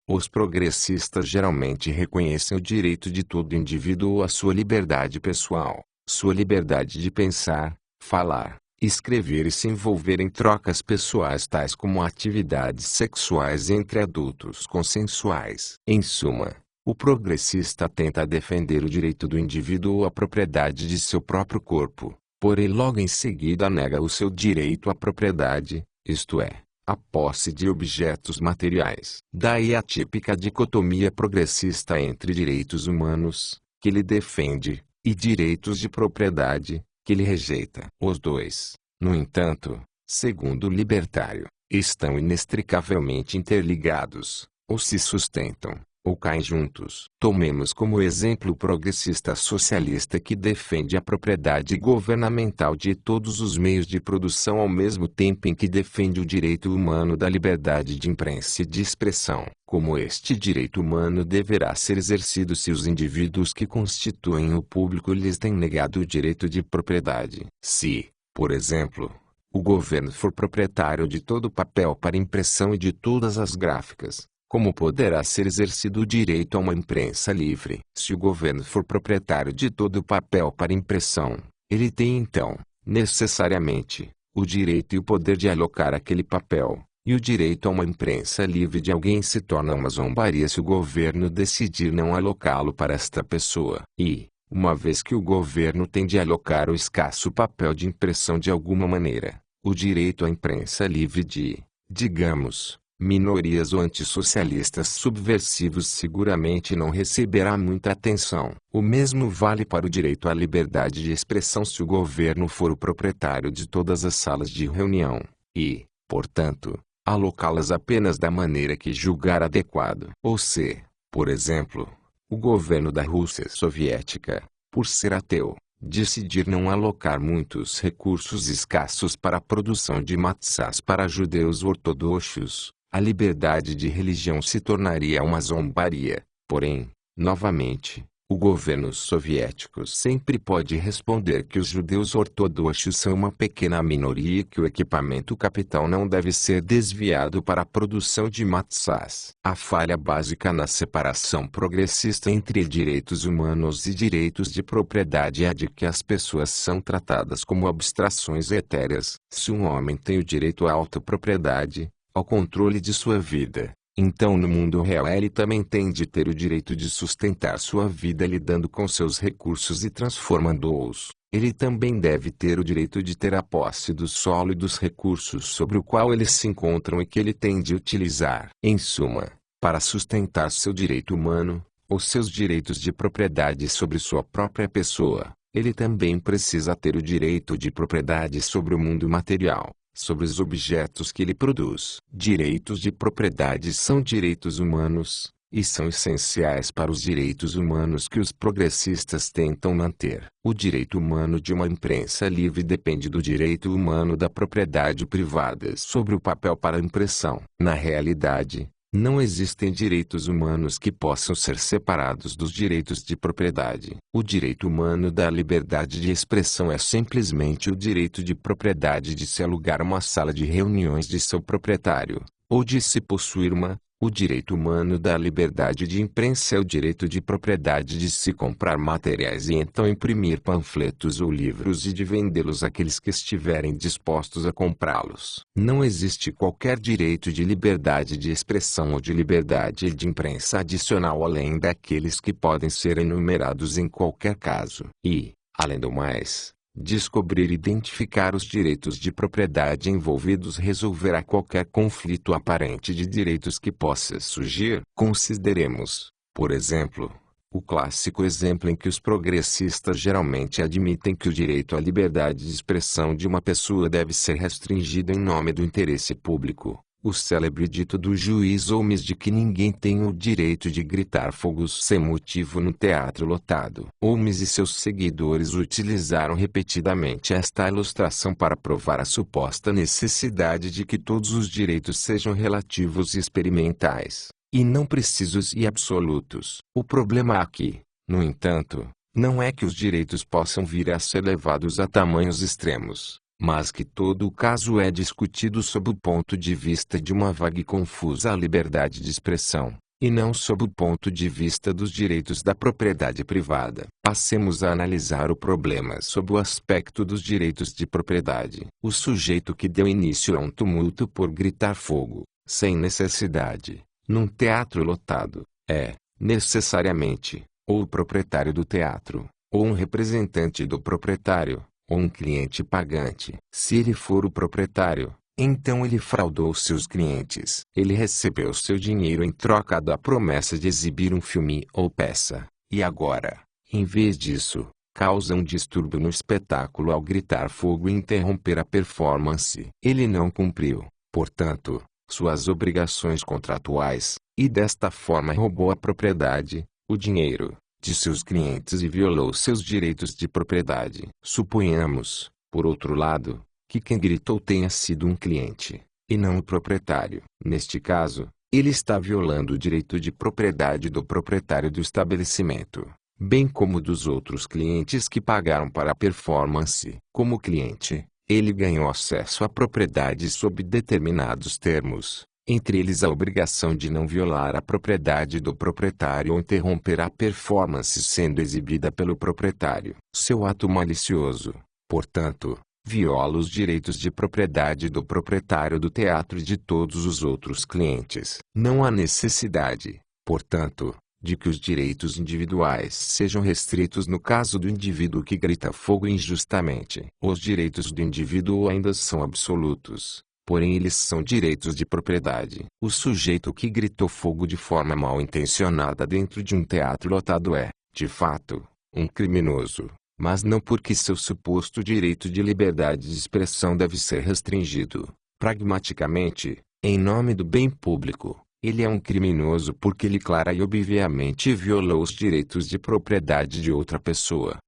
Os progressistas geralmente reconhecem o direito de todo indivíduo à sua liberdade pessoal, sua liberdade de pensar, falar, escrever e se envolver em trocas pessoais tais como atividades sexuais entre adultos consensuais. Em suma, o progressista tenta defender o direito do indivíduo à propriedade de seu próprio corpo, porém logo em seguida nega o seu direito à propriedade, isto é, a posse de objetos materiais. Daí a típica dicotomia progressista entre direitos humanos, que ele defende, e direitos de propriedade, que ele rejeita. Os dois, no entanto, segundo o libertário, estão inextricavelmente interligados, ou se sustentam, ou caem juntos. Tomemos como exemplo o progressista socialista que defende a propriedade governamental de todos os meios de produção ao mesmo tempo em que defende o direito humano da liberdade de imprensa e de expressão. Como este direito humano deverá ser exercido se os indivíduos que constituem o público lhes têm negado o direito de propriedade? Se, por exemplo, o governo for proprietário de todo o papel para impressão e de todas as gráficas, como poderá ser exercido o direito a uma imprensa livre? Se o governo for proprietário de todo o papel para impressão, ele tem então, necessariamente, o direito e o poder de alocar aquele papel, e o direito a uma imprensa livre de alguém se torna uma zombaria se o governo decidir não alocá-lo para esta pessoa. E, uma vez que o governo tem de alocar o escasso papel de impressão de alguma maneira, o direito à imprensa livre de, digamos, minorias ou antissocialistas subversivos seguramente não receberá muita atenção. O mesmo vale para o direito à liberdade de expressão se o governo for o proprietário de todas as salas de reunião, e, portanto, alocá-las apenas da maneira que julgar adequado. Ou se, por exemplo, o governo da Rússia soviética, por ser ateu, decidir não alocar muitos recursos escassos para a produção de matzás para judeus ortodoxos, a liberdade de religião se tornaria uma zombaria. Porém, novamente, o governo soviético sempre pode responder que os judeus ortodoxos são uma pequena minoria e que o equipamento capital não deve ser desviado para a produção de matzás. A falha básica na separação progressista entre direitos humanos e direitos de propriedade é a de que as pessoas são tratadas como abstrações etéreas. Se um homem tem o direito à autopropriedade, ao controle de sua vida, então no mundo real ele também tem de ter o direito de sustentar sua vida lidando com seus recursos e transformando-os. Ele também deve ter o direito de ter a posse do solo e dos recursos sobre o qual eles se encontram e que ele tem de utilizar. Em suma, para sustentar seu direito humano, ou seus direitos de propriedade sobre sua própria pessoa, ele também precisa ter o direito de propriedade sobre o mundo material, sobre os objetos que ele produz. Direitos de propriedade são direitos humanos, e são essenciais para os direitos humanos que os progressistas tentam manter. O direito humano de uma imprensa livre depende do direito humano da propriedade privada sobre o papel para impressão. Na realidade, não existem direitos humanos que possam ser separados dos direitos de propriedade. O direito humano da liberdade de expressão é simplesmente o direito de propriedade de se alugar uma sala de reuniões de seu proprietário, ou de se possuir uma. O direito humano da liberdade de imprensa é o direito de propriedade de se comprar materiais e então imprimir panfletos ou livros e de vendê-los àqueles que estiverem dispostos a comprá-los. Não existe qualquer direito de liberdade de expressão ou de liberdade de imprensa adicional além daqueles que podem ser enumerados em qualquer caso. E, além do mais, descobrir e identificar os direitos de propriedade envolvidos resolverá qualquer conflito aparente de direitos que possa surgir. Consideremos, por exemplo, O clássico exemplo em que os progressistas geralmente admitem que o direito à liberdade de expressão de uma pessoa deve ser restringido em nome do interesse público. O célebre dito do juiz Holmes de que ninguém tem o direito de gritar fogos sem motivo no teatro lotado. Holmes e seus seguidores utilizaram repetidamente esta ilustração para provar a suposta necessidade de que todos os direitos sejam relativos e experimentais, e não precisos e absolutos. O problema aqui, no entanto, não é que os direitos possam vir a ser levados a tamanhos extremos, mas que todo o caso é discutido sob o ponto de vista de uma vaga e confusa liberdade de expressão, e não sob o ponto de vista dos direitos da propriedade privada. Passemos a analisar o problema sob o aspecto dos direitos de propriedade. O sujeito que deu início a um tumulto por gritar fogo, sem necessidade, num teatro lotado, é, necessariamente, ou o proprietário do teatro, ou um representante do proprietário, ou um cliente pagante. Se ele for o proprietário, então ele fraudou seus clientes. Ele recebeu seu dinheiro em troca da promessa de exibir um filme ou peça, e agora, em vez disso, causa um distúrbio no espetáculo ao gritar fogo e interromper a performance. Ele não cumpriu, portanto, suas obrigações contratuais, e desta forma roubou a propriedade, o dinheiro, de seus clientes e violou seus direitos de propriedade. Suponhamos, por outro lado, que quem gritou tenha sido um cliente, e não o proprietário. Neste caso, ele está violando o direito de propriedade do proprietário do estabelecimento, bem como dos outros clientes que pagaram para a performance. Como cliente, ele ganhou acesso à propriedade sob determinados termos, entre eles a obrigação de não violar a propriedade do proprietário ou interromper a performance sendo exibida pelo proprietário. Seu ato malicioso, portanto, viola os direitos de propriedade do proprietário do teatro e de todos os outros clientes. Não há necessidade, portanto, de que os direitos individuais sejam restritos no caso do indivíduo que grita fogo injustamente. Os direitos do indivíduo ainda são absolutos, porém eles são direitos de propriedade. O sujeito que gritou fogo de forma mal intencionada dentro de um teatro lotado é, de fato, um criminoso, mas não porque seu suposto direito de liberdade de expressão deve ser restringido. Pragmaticamente, em nome do bem público, ele é um criminoso porque ele clara e obviamente violou os direitos de propriedade de outra pessoa.